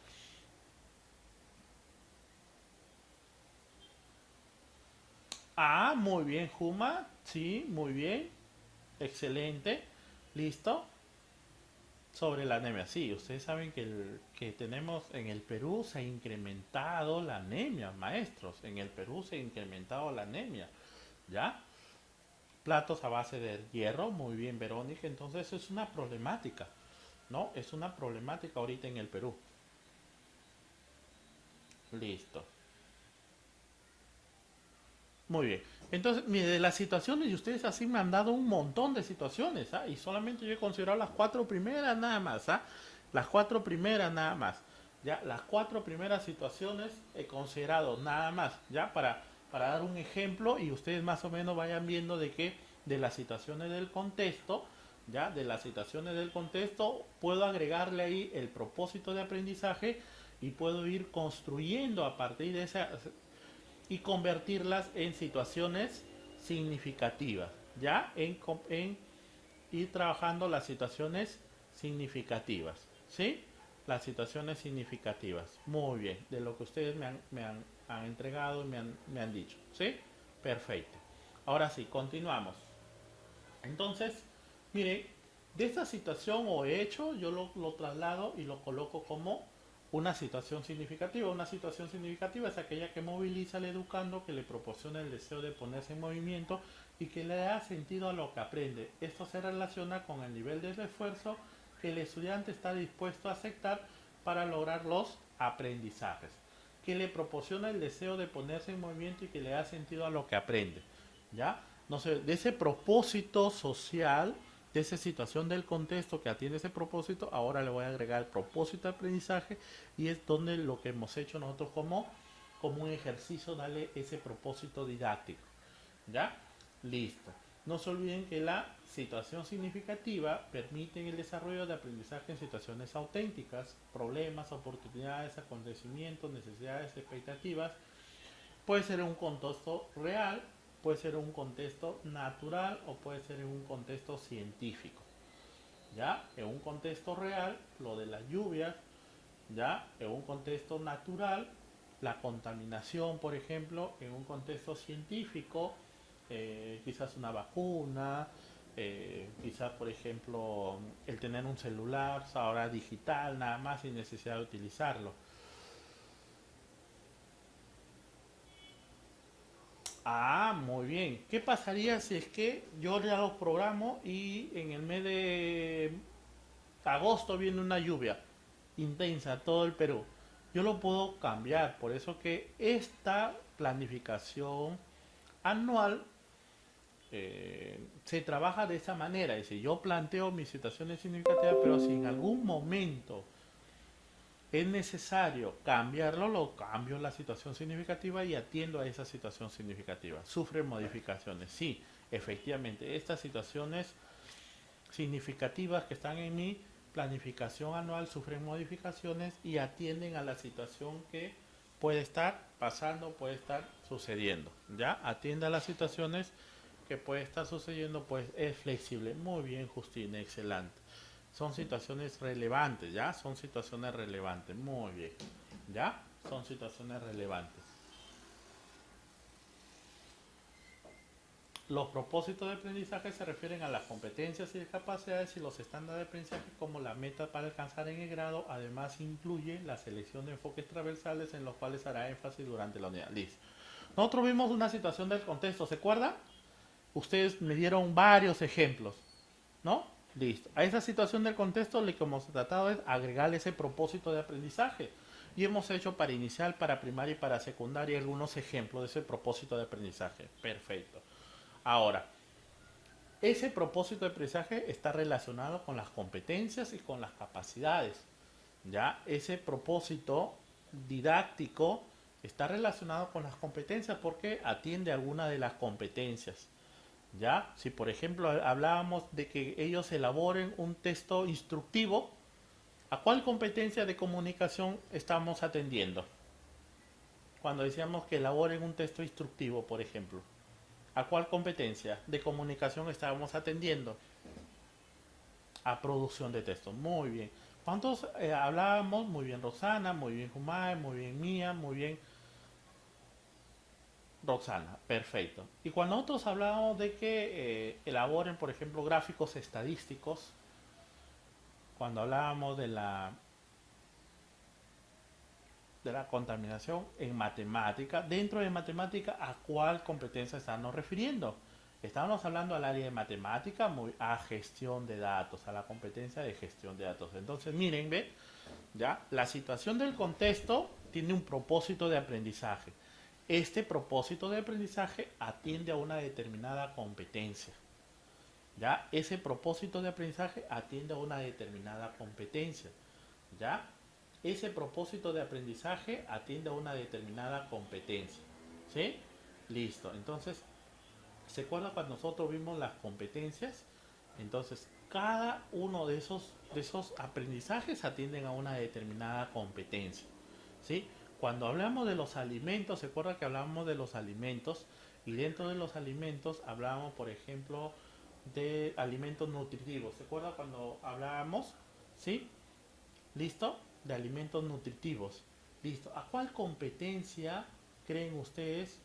Muy bien, Juma. Sí, muy bien. Excelente. Listo. Sobre la anemia. Sí, ustedes saben que tenemos en el Perú se ha incrementado la anemia, maestros. En el Perú se ha incrementado la anemia. ¿Ya? Platos a base de hierro. Muy bien, Verónica. Entonces eso es una problemática. ¿No? Es una problemática ahorita en el Perú. Listo. Muy bien. Entonces, mire, de las situaciones, y ustedes así me han dado un montón de situaciones, ¿ah? Y solamente yo he considerado las cuatro primeras nada más, ¿ah? Las cuatro primeras nada más. Ya, las cuatro primeras situaciones he considerado nada más, ¿ya? Para dar un ejemplo y ustedes más o menos vayan viendo de las situaciones del contexto, ¿ya? De las situaciones del contexto, puedo agregarle ahí el propósito de aprendizaje y puedo ir construyendo a partir de esa y convertirlas en situaciones significativas, ¿ya? En ir trabajando las situaciones significativas, ¿sí? Las situaciones significativas. Muy bien, de lo que ustedes han entregado y me han dicho, ¿sí? Perfecto. Ahora sí, continuamos. Entonces, mire, de esta situación o hecho, yo lo traslado y lo coloco como una situación significativa. Una situación significativa es aquella que moviliza al educando, que le proporciona el deseo de ponerse en movimiento y que le da sentido a lo que aprende. Esto se relaciona con el nivel de esfuerzo que el estudiante está dispuesto a aceptar para lograr los aprendizajes. Que le proporciona el deseo de ponerse en movimiento y que le da sentido a lo que aprende. ¿Ya? No sé, de ese propósito social, de esa situación del contexto que atiende ese propósito, ahora le voy a agregar el propósito de aprendizaje y es donde lo que hemos hecho nosotros como un ejercicio, darle ese propósito didáctico. ¿Ya? Listo. No se olviden que la situación significativa permite el desarrollo de aprendizaje en situaciones auténticas, problemas, oportunidades, acontecimientos, necesidades, expectativas. Puede ser un contexto real puede ser un contexto natural o puede ser en un contexto científico. ¿Ya? En un contexto real, lo de las lluvias, ¿ya? En un contexto natural, la contaminación, por ejemplo, en un contexto científico, quizás una vacuna, quizás, por ejemplo, el tener un celular ahora digital, nada más sin necesidad de utilizarlo. Ah, muy bien. ¿Qué pasaría si es que yo ya lo programo y en el mes de agosto viene una lluvia intensa a todo el Perú? Yo lo puedo cambiar, por eso que esta planificación anual se trabaja de esa manera. Es decir, yo planteo mis situaciones significativas, pero si en algún momento es necesario cambiarlo, lo cambio la situación significativa y atiendo a esa situación significativa. Sufre modificaciones, sí, efectivamente, estas situaciones significativas que están en mi planificación anual sufren modificaciones y atienden a la situación que puede estar pasando, puede estar sucediendo. ¿Ya? Atiende a las situaciones que puede estar sucediendo, pues es flexible. Muy bien, Justina, excelente. Son situaciones relevantes, ¿ya? Son situaciones relevantes, muy bien. ¿Ya? Son situaciones relevantes. Los propósitos de aprendizaje se refieren a las competencias y capacidades y los estándares de aprendizaje como la meta para alcanzar en el grado. Además, incluye la selección de enfoques transversales en los cuales hará énfasis durante la unidad. Listo. Nosotros vimos una situación del contexto, ¿se acuerdan? Ustedes me dieron varios ejemplos, ¿no? Listo. A esa situación del contexto lo que hemos tratado es agregar ese propósito de aprendizaje. Y hemos hecho para inicial, para primaria y para secundaria algunos ejemplos de ese propósito de aprendizaje. Perfecto. Ahora, ese propósito de aprendizaje está relacionado con las competencias y con las capacidades. Ya ese propósito didáctico está relacionado con las competencias porque atiende a alguna de las competencias. Ya, si por ejemplo hablábamos de que ellos elaboren un texto instructivo, ¿a cuál competencia de comunicación estamos atendiendo? Cuando decíamos que elaboren un texto instructivo, por ejemplo. ¿A cuál competencia de comunicación estábamos atendiendo? A producción de texto. Muy bien. ¿Cuántos hablábamos? Muy bien Roxana, muy bien Jumay, muy bien Mía, muy bien Roxana. Perfecto. Y cuando nosotros hablábamos de que elaboren, por ejemplo, gráficos estadísticos, cuando hablábamos de la contaminación en matemática, dentro de matemática, ¿a cuál competencia estamos refiriendo? Estábamos hablando al área de matemática, a gestión de datos, a la competencia de gestión de datos. Entonces, miren, ve, ya, la situación del contexto tiene un propósito de aprendizaje. Este propósito de aprendizaje atiende a una determinada competencia. ¿Ya? Ese propósito de aprendizaje atiende a una determinada competencia. ¿Ya? Ese propósito de aprendizaje atiende a una determinada competencia. ¿Sí? Listo. Entonces, ¿se acuerdan cuando nosotros vimos las competencias? Entonces, cada uno de esos aprendizajes atienden a una determinada competencia. ¿Sí? Cuando hablamos de los alimentos, ¿se acuerdan que hablábamos de los alimentos? Y dentro de los alimentos hablábamos, por ejemplo, de alimentos nutritivos. ¿Se acuerdan cuando hablábamos? ¿Sí? ¿Listo? De alimentos nutritivos. Listo. ¿A cuál competencia creen ustedes?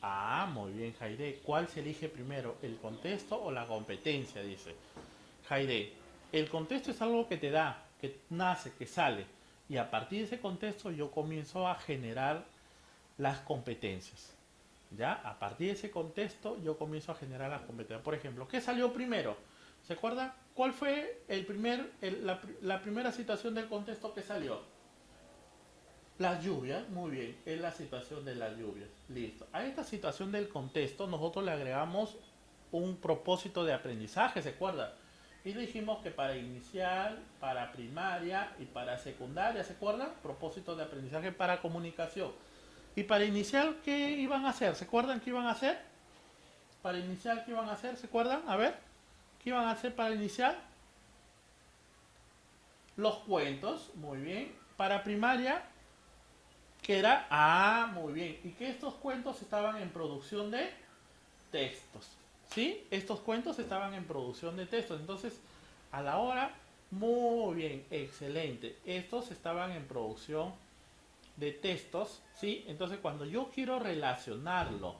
Ah, muy bien, Jaire. ¿Cuál se elige primero? ¿El contexto o la competencia? Dice. Jaire, el contexto es algo que te da, que nace, que sale. Y a partir de ese contexto yo comienzo a generar las competencias. ¿Ya? A partir de ese contexto yo comienzo a generar las competencias. Por ejemplo, ¿qué salió primero? ¿Se acuerda? ¿Cuál fue la primera situación del contexto que salió? Las lluvias, muy bien, es la situación de las lluvias. Listo. A esta situación del contexto nosotros le agregamos un propósito de aprendizaje, ¿se acuerda? Y dijimos que para inicial, para primaria y para secundaria, ¿se acuerdan? Propósito de aprendizaje para comunicación. Y para inicial, ¿qué iban a hacer? ¿Se acuerdan qué iban a hacer? Para inicial, ¿qué iban a hacer? ¿Se acuerdan? A ver, ¿qué iban a hacer para inicial? Los cuentos, muy bien. Para primaria, Que era, muy bien, y que estos cuentos estaban en producción de textos, ¿sí? Estos cuentos estaban en producción de textos, entonces, a la hora, muy bien, excelente, estos estaban en producción de textos, ¿sí? Entonces, cuando yo quiero relacionarlo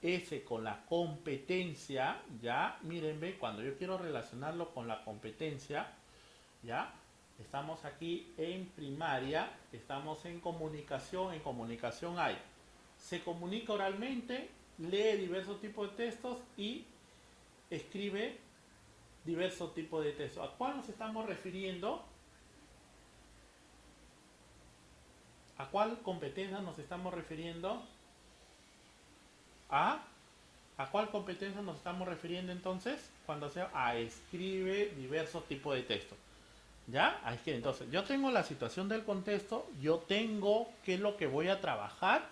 ese con la competencia, ya, miren, ve, cuando yo quiero relacionarlo con la competencia, ya, estamos aquí en primaria, estamos en comunicación hay, se comunica oralmente, lee diversos tipos de textos y escribe diversos tipos de textos. ¿A cuál nos estamos refiriendo? ¿A cuál competencia nos estamos refiriendo? ¿A ¿A cuál competencia nos estamos refiriendo entonces? Cuando sea a escribe diversos tipos de texto. ¿Ya? Ahí es que entonces yo tengo la situación del contexto, yo tengo qué es lo que voy a trabajar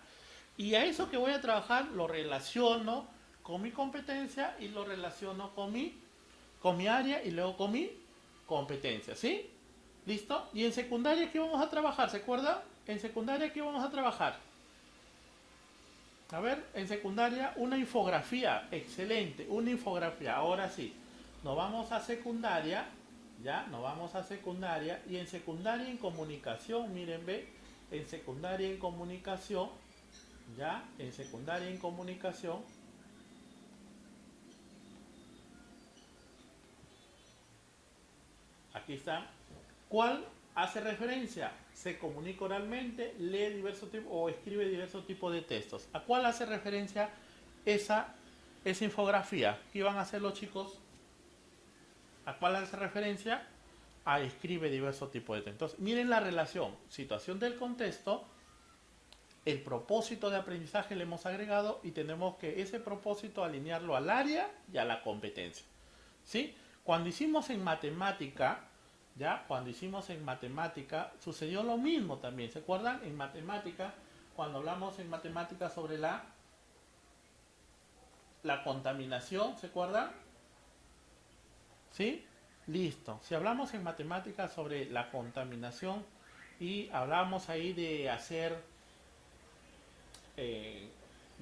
y a eso que voy a trabajar lo relaciono con mi competencia y lo relaciono con mi área y luego con mi competencia, ¿sí? ¿Listo? Y en secundaria, ¿qué vamos a trabajar? ¿Se acuerda? En secundaria, ¿qué vamos a trabajar? A ver, en secundaria, una infografía. Excelente, una infografía. Ahora sí, nos vamos a secundaria, ya, nos vamos a secundaria. Y en secundaria en comunicación, miren, ve, en secundaria en comunicación, ya, en secundaria en comunicación, aquí está. ¿Cuál hace referencia? Se comunica oralmente, lee diversos tipos o escribe diversos tipos de textos. ¿A cuál hace referencia esa, esa infografía? ¿Qué iban a hacer los chicos? ¿A cuál hace referencia? A escribe diversos tipos de textos. Entonces, miren la relación, situación del contexto, el propósito de aprendizaje le hemos agregado y tenemos que ese propósito alinearlo al área y a la competencia. ¿Sí? Cuando hicimos en matemática, ¿ya? Cuando hicimos en matemática, sucedió lo mismo también. ¿Se acuerdan? En matemática, cuando hablamos en matemática sobre la contaminación, ¿se acuerdan? ¿Sí? Listo. Si hablamos en matemática sobre la contaminación y hablamos ahí de hacer eh,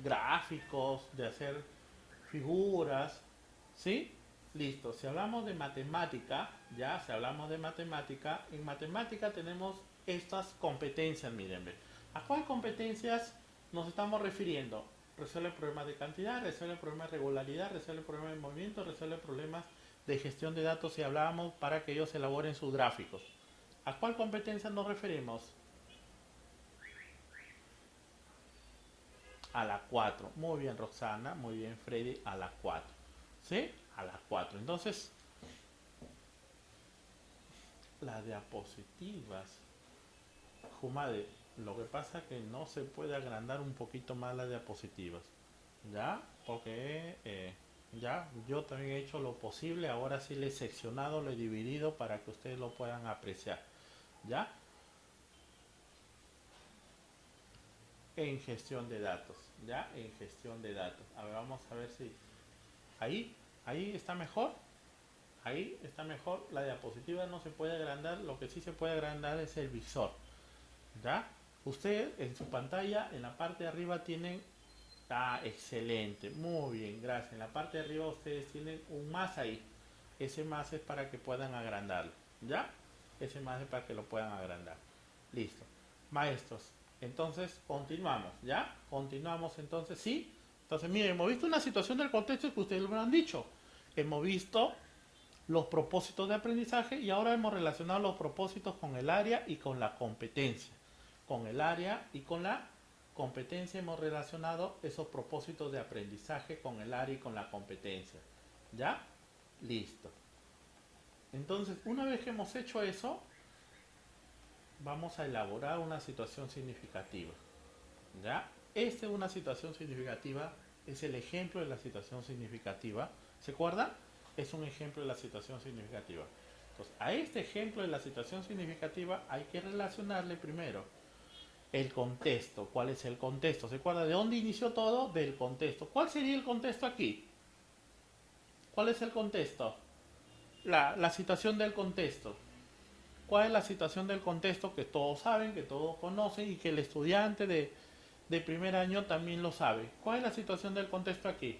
gráficos, de hacer figuras, ¿sí? Listo. Si hablamos de matemática, ya, si hablamos de matemática, en matemática tenemos estas competencias, miren, ¿a cuáles competencias nos estamos refiriendo? Resuelve problemas de cantidad, resuelve problemas de regularidad, resuelve problemas de movimiento, resuelve problemas de gestión de datos si hablábamos para que ellos elaboren sus gráficos. ¿A cuál competencia nos referimos? A la 4. Muy bien, Roxana, muy bien, Freddy, a la 4. ¿Sí? A la 4. Entonces, las diapositivas. Jumade, lo que pasa es que no se puede agrandar un poquito más las diapositivas. ¿Ya? Porque ya yo también he hecho lo posible. Ahora sí le he seccionado, lo he dividido para que ustedes lo puedan apreciar. ¿Ya? En gestión de datos. ¿Ya? En gestión de datos. A ver, vamos a ver si... Ahí está mejor. Ahí está mejor. La diapositiva no se puede agrandar. Lo que sí se puede agrandar es el visor. ¿Ya? Usted en su pantalla, en la parte de arriba tienen... excelente. Muy bien, gracias. En la parte de arriba ustedes tienen un más ahí. Ese más es para que puedan agrandarlo. ¿Ya? Ese más es para que lo puedan agrandar. Listo. Maestros, entonces continuamos. ¿Ya? Continuamos entonces. ¿Sí? Entonces, miren, hemos visto una situación del contexto que ustedes lo han dicho. Hemos visto los propósitos de aprendizaje y ahora hemos relacionado los propósitos con el área y con la competencia. Con el área y con la competencia hemos relacionado esos propósitos de aprendizaje con el área y con la competencia. ¿Ya? Listo. Entonces, una vez que hemos hecho eso, vamos a elaborar una situación significativa. ¿Ya? Esta es una situación significativa, es el ejemplo de la situación significativa. ¿Se acuerdan? Es un ejemplo de la situación significativa. Entonces, a este ejemplo de la situación significativa hay que relacionarle primero el contexto. ¿Cuál es el contexto? ¿Se acuerda de dónde inició todo? Del contexto. ¿Cuál sería el contexto aquí? ¿Cuál es el contexto? La situación del contexto. ¿Cuál es la situación del contexto que todos saben, que todos conocen y que el estudiante de primer año también lo sabe? ¿Cuál es la situación del contexto aquí?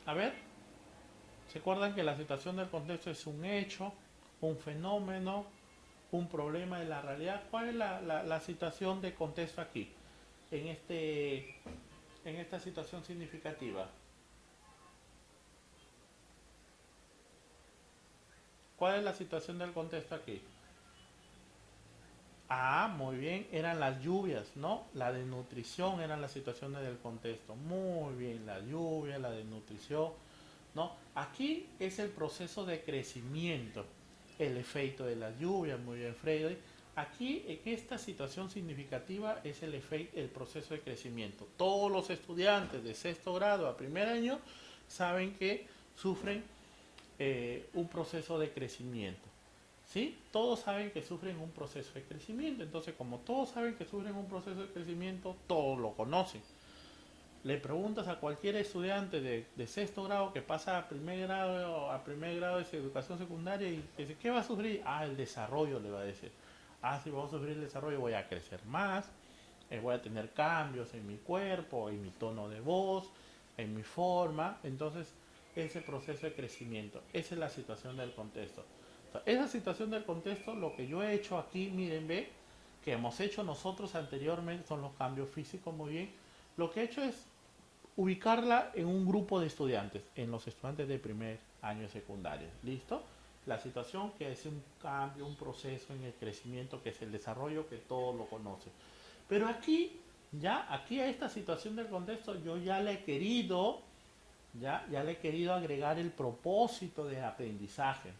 A ver, ¿se acuerdan que la situación del contexto es un hecho, un fenómeno, un problema de la realidad? ¿Cuál es la situación de contexto aquí? En, en esta situación significativa. ¿Cuál es la situación del contexto aquí? Ah, muy bien, eran las lluvias, ¿no? La desnutrición eran las situaciones del contexto. Muy bien, la lluvia, la desnutrición, ¿no? Aquí es el proceso de crecimiento, el efecto de la lluvia, muy bien, Freddy. Aquí, en esta situación significativa, es el efecto, el proceso de crecimiento. Todos los estudiantes de sexto grado a primer año saben que sufren un proceso de crecimiento. ¿Sí? Todos saben que sufren un proceso de crecimiento. Entonces, como todos saben que sufren un proceso de crecimiento, todos lo conocen. Le preguntas a cualquier estudiante de sexto grado que pasa a primer grado de su educación secundaria y dice, ¿qué va a sufrir? Ah, el desarrollo, le va a decir. Ah, si voy a sufrir el desarrollo, voy a crecer más, voy a tener cambios en mi cuerpo, en mi tono de voz, en mi forma. Entonces, ese proceso de crecimiento, esa es la situación del contexto. Esa situación del contexto, lo que yo he hecho aquí, miren, ve, que hemos hecho nosotros anteriormente, son los cambios físicos, muy bien. Lo que he hecho es ubicarla en un grupo de estudiantes, en los estudiantes de primer año de secundaria. ¿Listo? La situación que es un cambio, un proceso en el crecimiento, que es el desarrollo, que todos lo conocen. Pero aquí, ya, aquí a esta situación del contexto, yo ya le he querido, ya le he querido agregar el propósito de aprendizaje.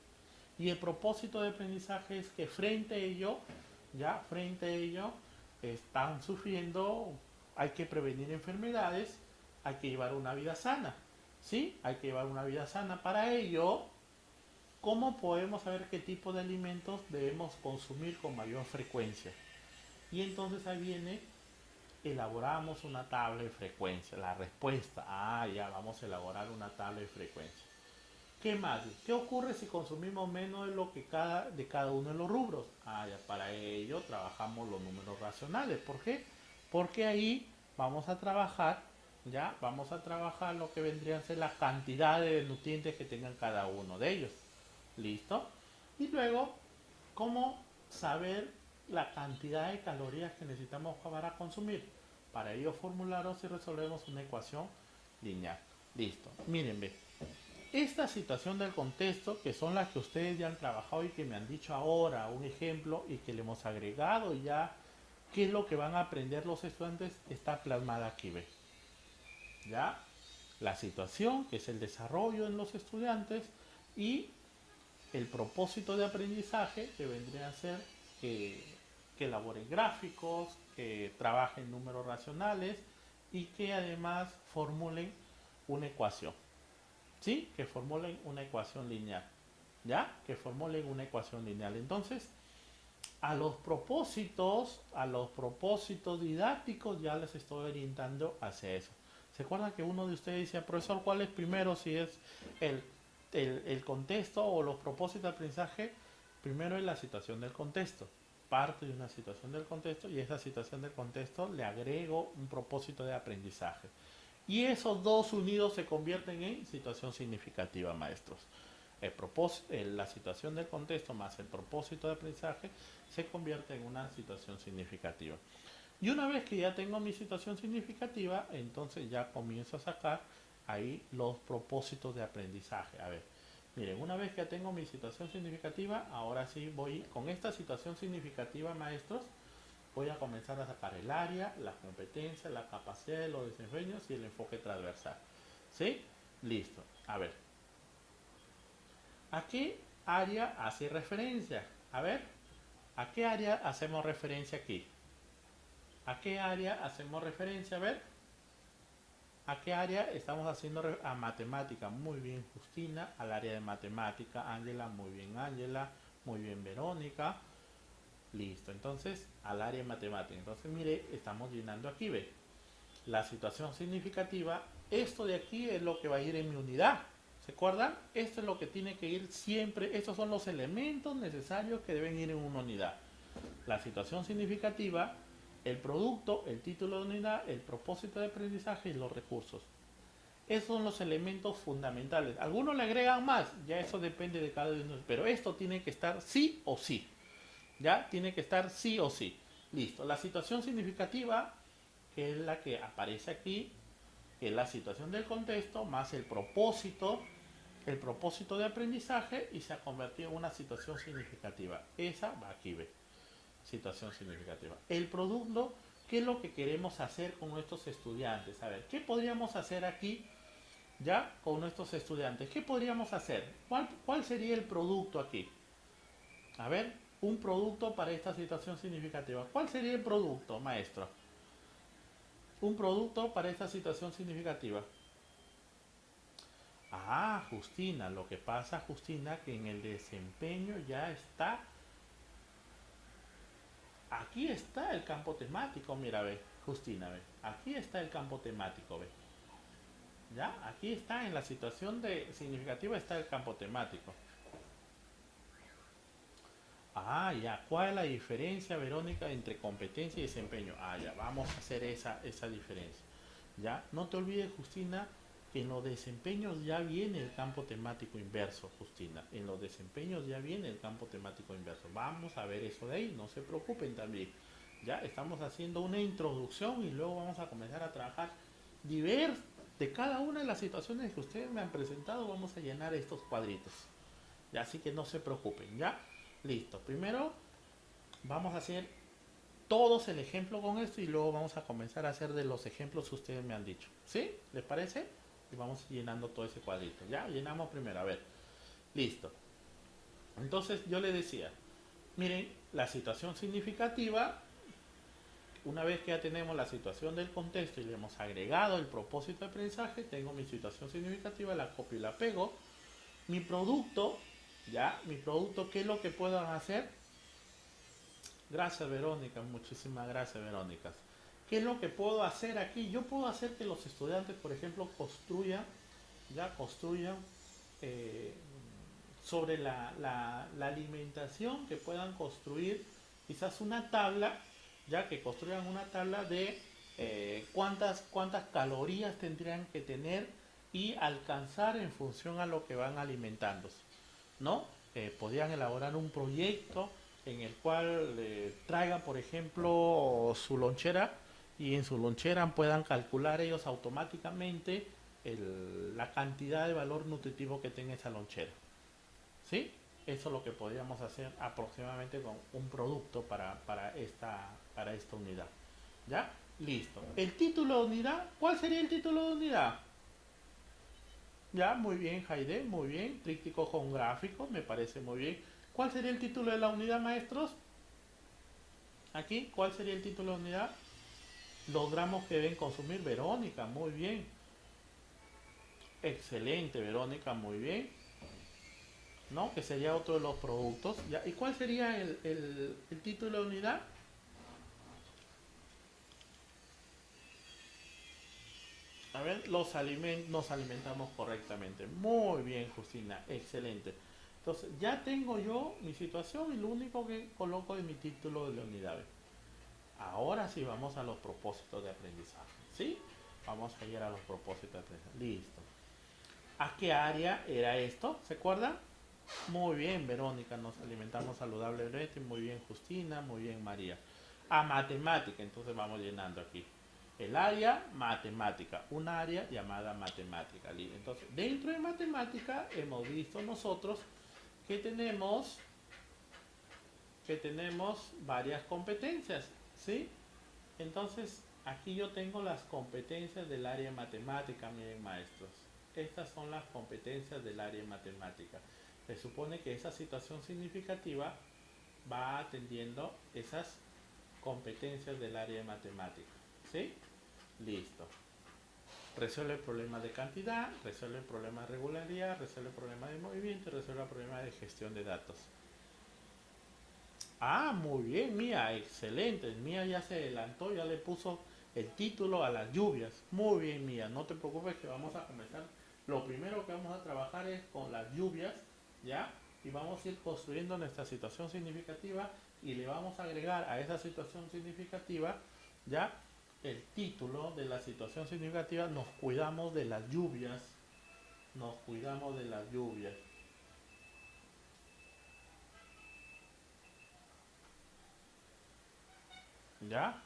Y el propósito de aprendizaje es que frente a ello, ya frente a ello, están sufriendo, hay que prevenir enfermedades, hay que llevar una vida sana, ¿sí? Hay que llevar una vida sana. Para ello, ¿cómo podemos saber qué tipo de alimentos debemos consumir con mayor frecuencia? Y entonces ahí viene, elaboramos una tabla de frecuencia. La respuesta, ya vamos a elaborar una tabla de frecuencia. ¿Qué más? ¿Qué ocurre si consumimos menos de lo que de cada uno de los rubros? Ya para ello trabajamos los números racionales. ¿Por qué? Porque ahí vamos a trabajar, ya, vamos a trabajar lo que vendrían a ser las cantidades de nutrientes que tengan cada uno de ellos. ¿Listo? Y luego, ¿cómo saber la cantidad de calorías que necesitamos para consumir? Para ello formularos y resolvemos una ecuación lineal. Listo. Miren, ve. Esta situación del contexto, que son las que ustedes ya han trabajado y que me han dicho ahora, un ejemplo, y que le hemos agregado ya, qué es lo que van a aprender los estudiantes, está plasmada aquí, ve. Ya, la situación, que es el desarrollo en los estudiantes, y el propósito de aprendizaje, que vendría a ser que elaboren gráficos, que trabajen números racionales y que además formulen una ecuación. ¿Sí? Que formulen una ecuación lineal. ¿Ya? Que formulen una ecuación lineal. Entonces, a los propósitos didácticos ya les estoy orientando hacia eso. ¿Se acuerdan que uno de ustedes decía, profesor, cuál es primero, si es el, el contexto o los propósitos de aprendizaje? Primero es la situación del contexto. Parte de una situación del contexto y esa situación del contexto le agrego un propósito de aprendizaje. Y esos dos unidos se convierten en situación significativa, maestros. La situación del contexto más el propósito de aprendizaje se convierte en una situación significativa. Y una vez que ya tengo mi situación significativa, entonces ya comienzo a sacar ahí los propósitos de aprendizaje. A ver, miren, una vez que ya tengo mi situación significativa, ahora sí voy con esta situación significativa, maestros, voy a comenzar a sacar el área, las competencias, la capacidad de los desempeños y el enfoque transversal. ¿Sí? Listo. A ver. ¿A qué área hace referencia? A ver. ¿A qué área hacemos referencia aquí? ¿A qué área hacemos referencia? A ver. ¿A qué área estamos haciendo a matemática? Muy bien, Justina. Al área de matemática. Ángela, muy bien, Ángela. Muy bien, Verónica. Listo, entonces al área de matemática. Entonces mire, estamos llenando aquí, ve. La situación significativa, esto de aquí es lo que va a ir en mi unidad. ¿Se acuerdan? Esto es lo que tiene que ir siempre, estos son los elementos necesarios que deben ir en una unidad. La situación significativa, el producto, el título de unidad, el propósito de aprendizaje y los recursos. Esos son los elementos fundamentales. Algunos le agregan más, ya eso depende de cada uno, pero esto tiene que estar sí o sí. Ya tiene que estar sí o sí. Listo. La situación significativa, que es la que aparece aquí, que es la situación del contexto, más el propósito de aprendizaje y se ha convertido en una situación significativa. Esa va aquí, ve. Situación significativa. El producto, ¿qué es lo que queremos hacer con nuestros estudiantes? A ver, ¿qué podríamos hacer aquí ya con nuestros estudiantes? ¿Qué podríamos hacer? ¿Cuál sería el producto aquí? A ver, un producto para esta situación significativa. ¿Cuál sería el producto, maestro? Un producto para esta situación significativa. Ah, Justina, lo que pasa, Justina, que en el desempeño ya está. Aquí está el campo temático, mira, ve, Justina, ve. Aquí está el campo temático, ve. Ya, aquí está en la situación de significativa está el campo temático. Ah, ya, ¿cuál es la diferencia, Verónica, entre competencia y desempeño? Ah, ya, vamos a hacer esa diferencia. Ya, no te olvides, Justina, que en los desempeños ya viene el campo temático inverso, Justina. En los desempeños ya viene el campo temático inverso. Vamos a ver eso de ahí, no se preocupen también. Ya estamos haciendo una introducción y luego vamos a comenzar a trabajar de cada una de las situaciones que ustedes me han presentado. Vamos a llenar estos cuadritos. Ya, así que no se preocupen, ¿ya? Listo. Primero vamos a hacer todos el ejemplo con esto y luego vamos a comenzar a hacer de los ejemplos que ustedes me han dicho. ¿Sí? ¿Les parece? Y vamos llenando todo ese cuadrito. Ya, llenamos primero. A ver. Listo. Entonces yo les decía, miren, la situación significativa, una vez que ya tenemos la situación del contexto y le hemos agregado el propósito de aprendizaje, tengo mi situación significativa, la copio y la pego. Mi producto, ya, mi producto, ¿qué es lo que puedo hacer? Gracias, Verónica, muchísimas gracias, Verónica. ¿Qué es lo que puedo hacer aquí? Yo puedo hacer que los estudiantes, por ejemplo, construyan eh, sobre la alimentación, que puedan construir quizás una tabla, ya que construyan una tabla de cuántas calorías tendrían que tener y alcanzar en función a lo que van alimentándose, ¿no? Podrían elaborar un proyecto en el cual traigan, por ejemplo, su lonchera y en su lonchera puedan calcular ellos automáticamente la cantidad de valor nutritivo que tenga esa lonchera. ¿Sí? Eso es lo que podríamos hacer aproximadamente con un producto para esta unidad. ¿Ya? Listo. El título de unidad, ¿cuál sería el título de unidad? Ya, muy bien, Jaide, muy bien. Tríptico con gráfico, me parece muy bien. ¿Cuál sería el título de la unidad, maestros? Aquí, ¿cuál sería el título de unidad? Los gramos que deben consumir, Verónica, muy bien. Excelente, Verónica, muy bien. ¿No? Que sería otro de los productos. ¿Ya? ¿Y cuál sería el título de unidad? A ver, nos alimentamos correctamente. Muy bien, Justina, excelente. Entonces, ya tengo yo mi situación y lo único que coloco es mi título de la unidad. Ahora sí vamos a los propósitos de aprendizaje. ¿Sí? Vamos a ir a los propósitos de aprendizaje. Listo. ¿A qué área era esto? ¿Se acuerdan? Muy bien, Verónica, nos alimentamos saludablemente. Muy bien, Justina. Muy bien, María. A matemática, entonces vamos llenando aquí. El área matemática, un área llamada matemática. Entonces, dentro de matemática hemos visto nosotros que tenemos varias competencias, ¿sí? Entonces, aquí yo tengo las competencias del área matemática, miren maestros. Estas son las competencias del área matemática. Se supone que esa situación significativa va atendiendo esas competencias del área de matemática. ¿Sí? Listo. Resuelve el problema de cantidad, resuelve el problema de regularidad, resuelve el problema de movimiento, resuelve el problema de gestión de datos. Ah, muy bien, Mía, excelente. Mía ya se adelantó, ya le puso el título a las lluvias. Muy bien, Mía, no te preocupes que vamos a comenzar lo primero que vamos a trabajar es con las lluvias, ¿ya? Y vamos a ir construyendo nuestra situación significativa y le vamos a agregar a esa situación significativa, ¿ya? El título de la situación significativa, nos cuidamos de las lluvias, nos cuidamos de las lluvias, ¿ya?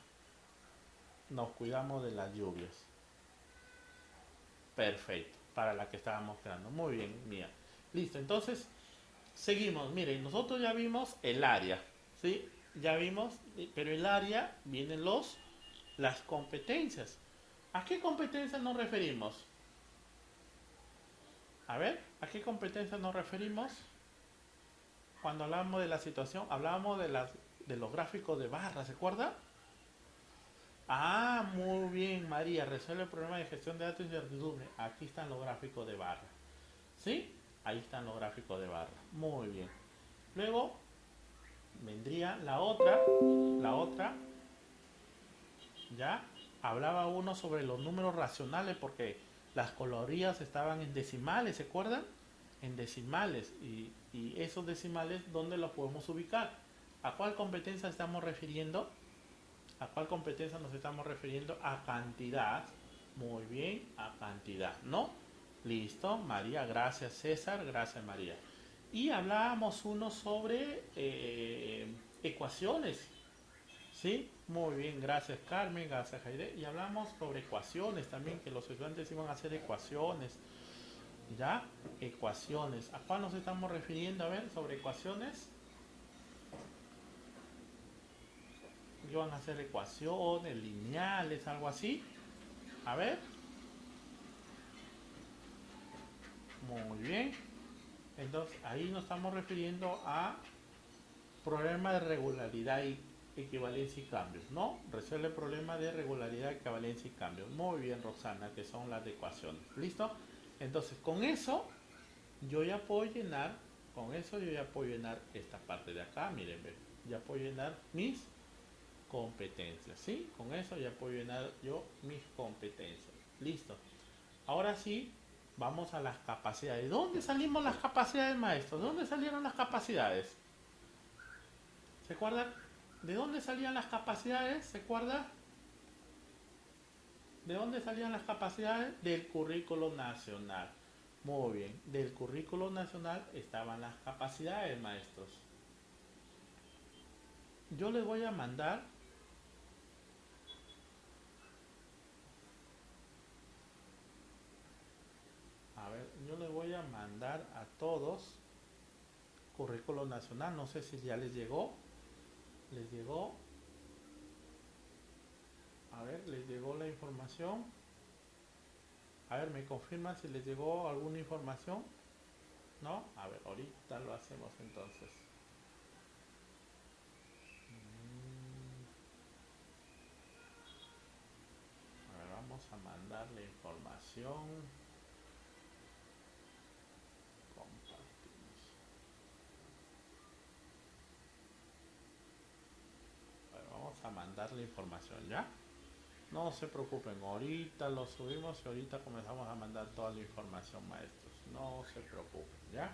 Nos cuidamos de las lluvias. Perfecto, para la que estábamos creando. Muy bien, mía. Listo, entonces seguimos. Miren, nosotros ya vimos el área, ¿sí? Ya vimos, pero el área vienen las competencias. ¿A qué competencias nos referimos? A ver, ¿a qué competencias nos referimos? Cuando hablamos de la situación, hablábamos de los gráficos de barra, ¿se acuerda? Ah, muy bien, María. Resuelve el problema de gestión de datos y incertidumbre. Aquí están los gráficos de barra. ¿Sí? Ahí están los gráficos de barra. Muy bien. Luego vendría la otra, ya hablaba uno sobre los números racionales porque las colorías estaban en decimales, ¿se acuerdan? En decimales. Y esos decimales, ¿dónde los podemos ubicar? ¿A cuál competencia estamos refiriendo? ¿A cuál competencia nos estamos refiriendo? A cantidad. Muy bien, a cantidad, ¿no? Listo, María, gracias César, gracias María. Y hablábamos uno sobre ecuaciones, ¿sí? Muy bien, gracias Carmen, gracias Jaide. Y hablamos sobre ecuaciones también, que los estudiantes iban a hacer ecuaciones, ¿ya? Ecuaciones. ¿A cuál nos estamos refiriendo? A ver, sobre ecuaciones. Iban a hacer ecuaciones, lineales, algo así. A ver, muy bien. Entonces, ahí nos estamos refiriendo a problema de regularidad y equivalencia y cambios, ¿no? Resuelve el problema de regularidad, equivalencia y cambios. Muy bien, Roxana, que son las ecuaciones. ¿Listo? Entonces, con eso yo ya puedo llenar, esta parte de acá, miren, ve, ya puedo llenar mis competencias, ¿sí? Con eso ya puedo llenar yo mis competencias. Listo. Ahora sí, vamos a las capacidades. ¿De dónde salimos las capacidades, maestros? ¿De dónde salieron las capacidades? ¿Se acuerdan? ¿De dónde salían las capacidades? ¿Se acuerda? ¿De dónde salían las capacidades? Del currículo nacional. Muy bien, del currículo nacional estaban las capacidades, maestros. Yo les voy a mandar, yo les voy a mandar a todos currículo nacional. No sé si ya les llegó. ¿Les llegó? A ver, ¿les llegó la información? A ver, ¿me confirman si les llegó alguna información? ¿No? A ver, ahorita lo hacemos entonces. A ver, vamos a mandar la información. Compartimos. A ver, vamos a mandar la información, ¿ya? No se preocupen, ahorita lo subimos y ahorita comenzamos a mandar toda la información, maestros. No se preocupen, ¿ya?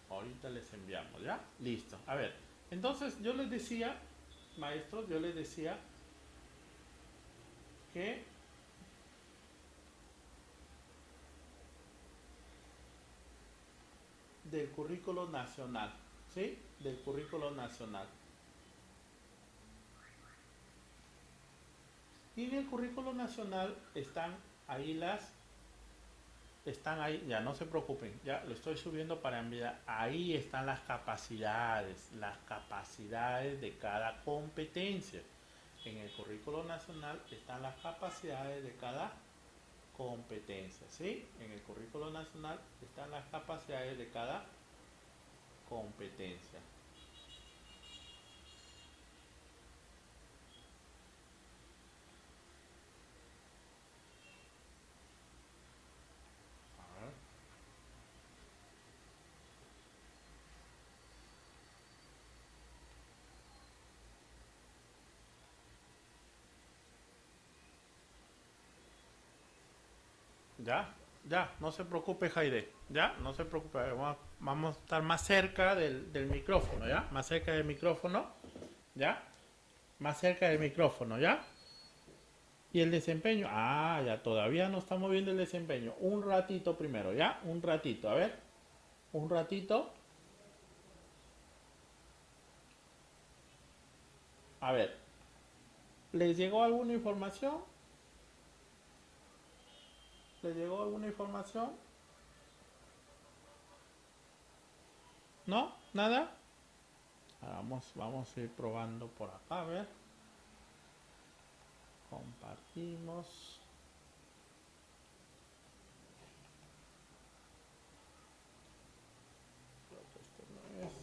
Ahorita les enviamos, ¿ya? Listo. A ver, entonces yo les decía, maestros, yo les decía que del currículo nacional, ¿sí? Del currículo nacional. Y en el currículo nacional están ahí, ya no se preocupen, ya lo estoy subiendo para enviar. Ahí están las capacidades de cada competencia. En el currículo nacional están las capacidades de cada competencia, ¿sí? En el currículo nacional están las capacidades de cada competencia. A ver. Ya, ya, no se preocupe, Jaide. Ya, no se preocupe. Vamos a estar más cerca del micrófono, ¿ya? Más cerca del micrófono, ¿ya? Más cerca del micrófono, ¿ya? Y el desempeño. Ah, ya, todavía no estamos viendo el desempeño. Un ratito primero, ¿ya? Un ratito, a ver. Un ratito. A ver. ¿Les llegó alguna información? ¿Les llegó alguna información? ¿No? ¿Nada? Vamos a ir probando por acá, a ver. Compartimos. Creo que este no es.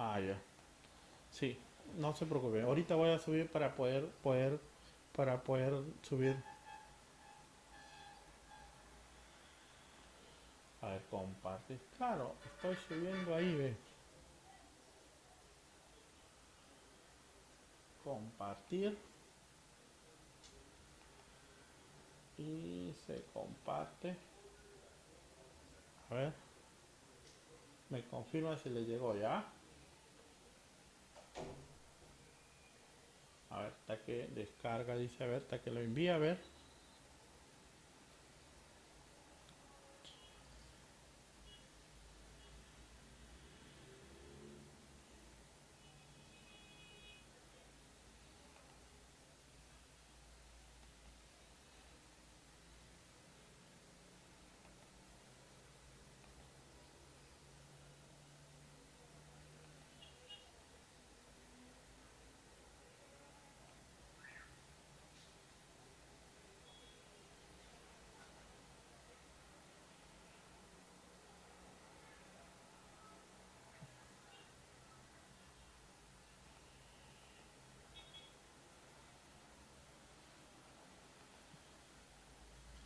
Ah, ya. Sí, no se preocupe. Ahorita voy a subir para poder subir. A ver, compartir. Claro, estoy subiendo ahí, ve. Compartir. Y se comparte. A ver, me confirma si le llegó ya. A ver, está que descarga, dice, a ver, está que lo envía, a ver.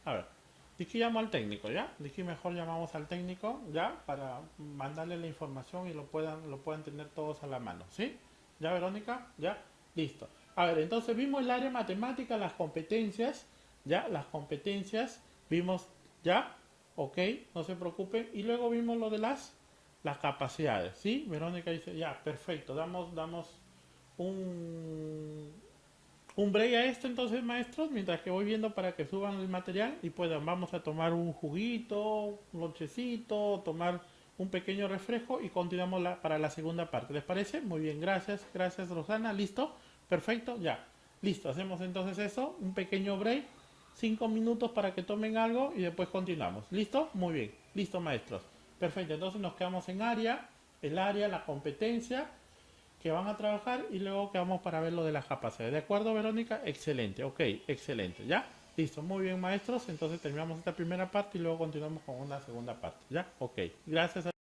A ver, Diki llamo al técnico, ¿ya? Diki mejor llamamos al técnico, ¿ya? Para mandarle la información y lo puedan tener todos a la mano, ¿sí? ¿Ya, Verónica? ¿Ya? Listo. A ver, entonces vimos el área matemática, las competencias, ¿ya? Las competencias, vimos, ¿ya? Ok, no se preocupen. Y luego vimos lo de las capacidades, ¿sí? Verónica dice, ya, perfecto, damos un, un break a esto entonces, maestros, mientras que voy viendo para que suban el material y puedan, vamos a tomar un juguito, un lonchecito, tomar un pequeño refresco y continuamos para la segunda parte. ¿Les parece? Muy bien, gracias Rosana, listo, perfecto, ya, listo, hacemos entonces eso, un pequeño break, 5 minutos para que tomen algo y después continuamos. ¿Listo? Muy bien, listo maestros. Perfecto, entonces nos quedamos en el área, la competencia que van a trabajar y luego quedamos para ver lo de las capacidades. ¿De acuerdo, Verónica? Excelente, ok, excelente, ¿ya? Listo, muy bien, maestros. Entonces terminamos esta primera parte y luego continuamos con una segunda parte, ¿ya? Ok, gracias.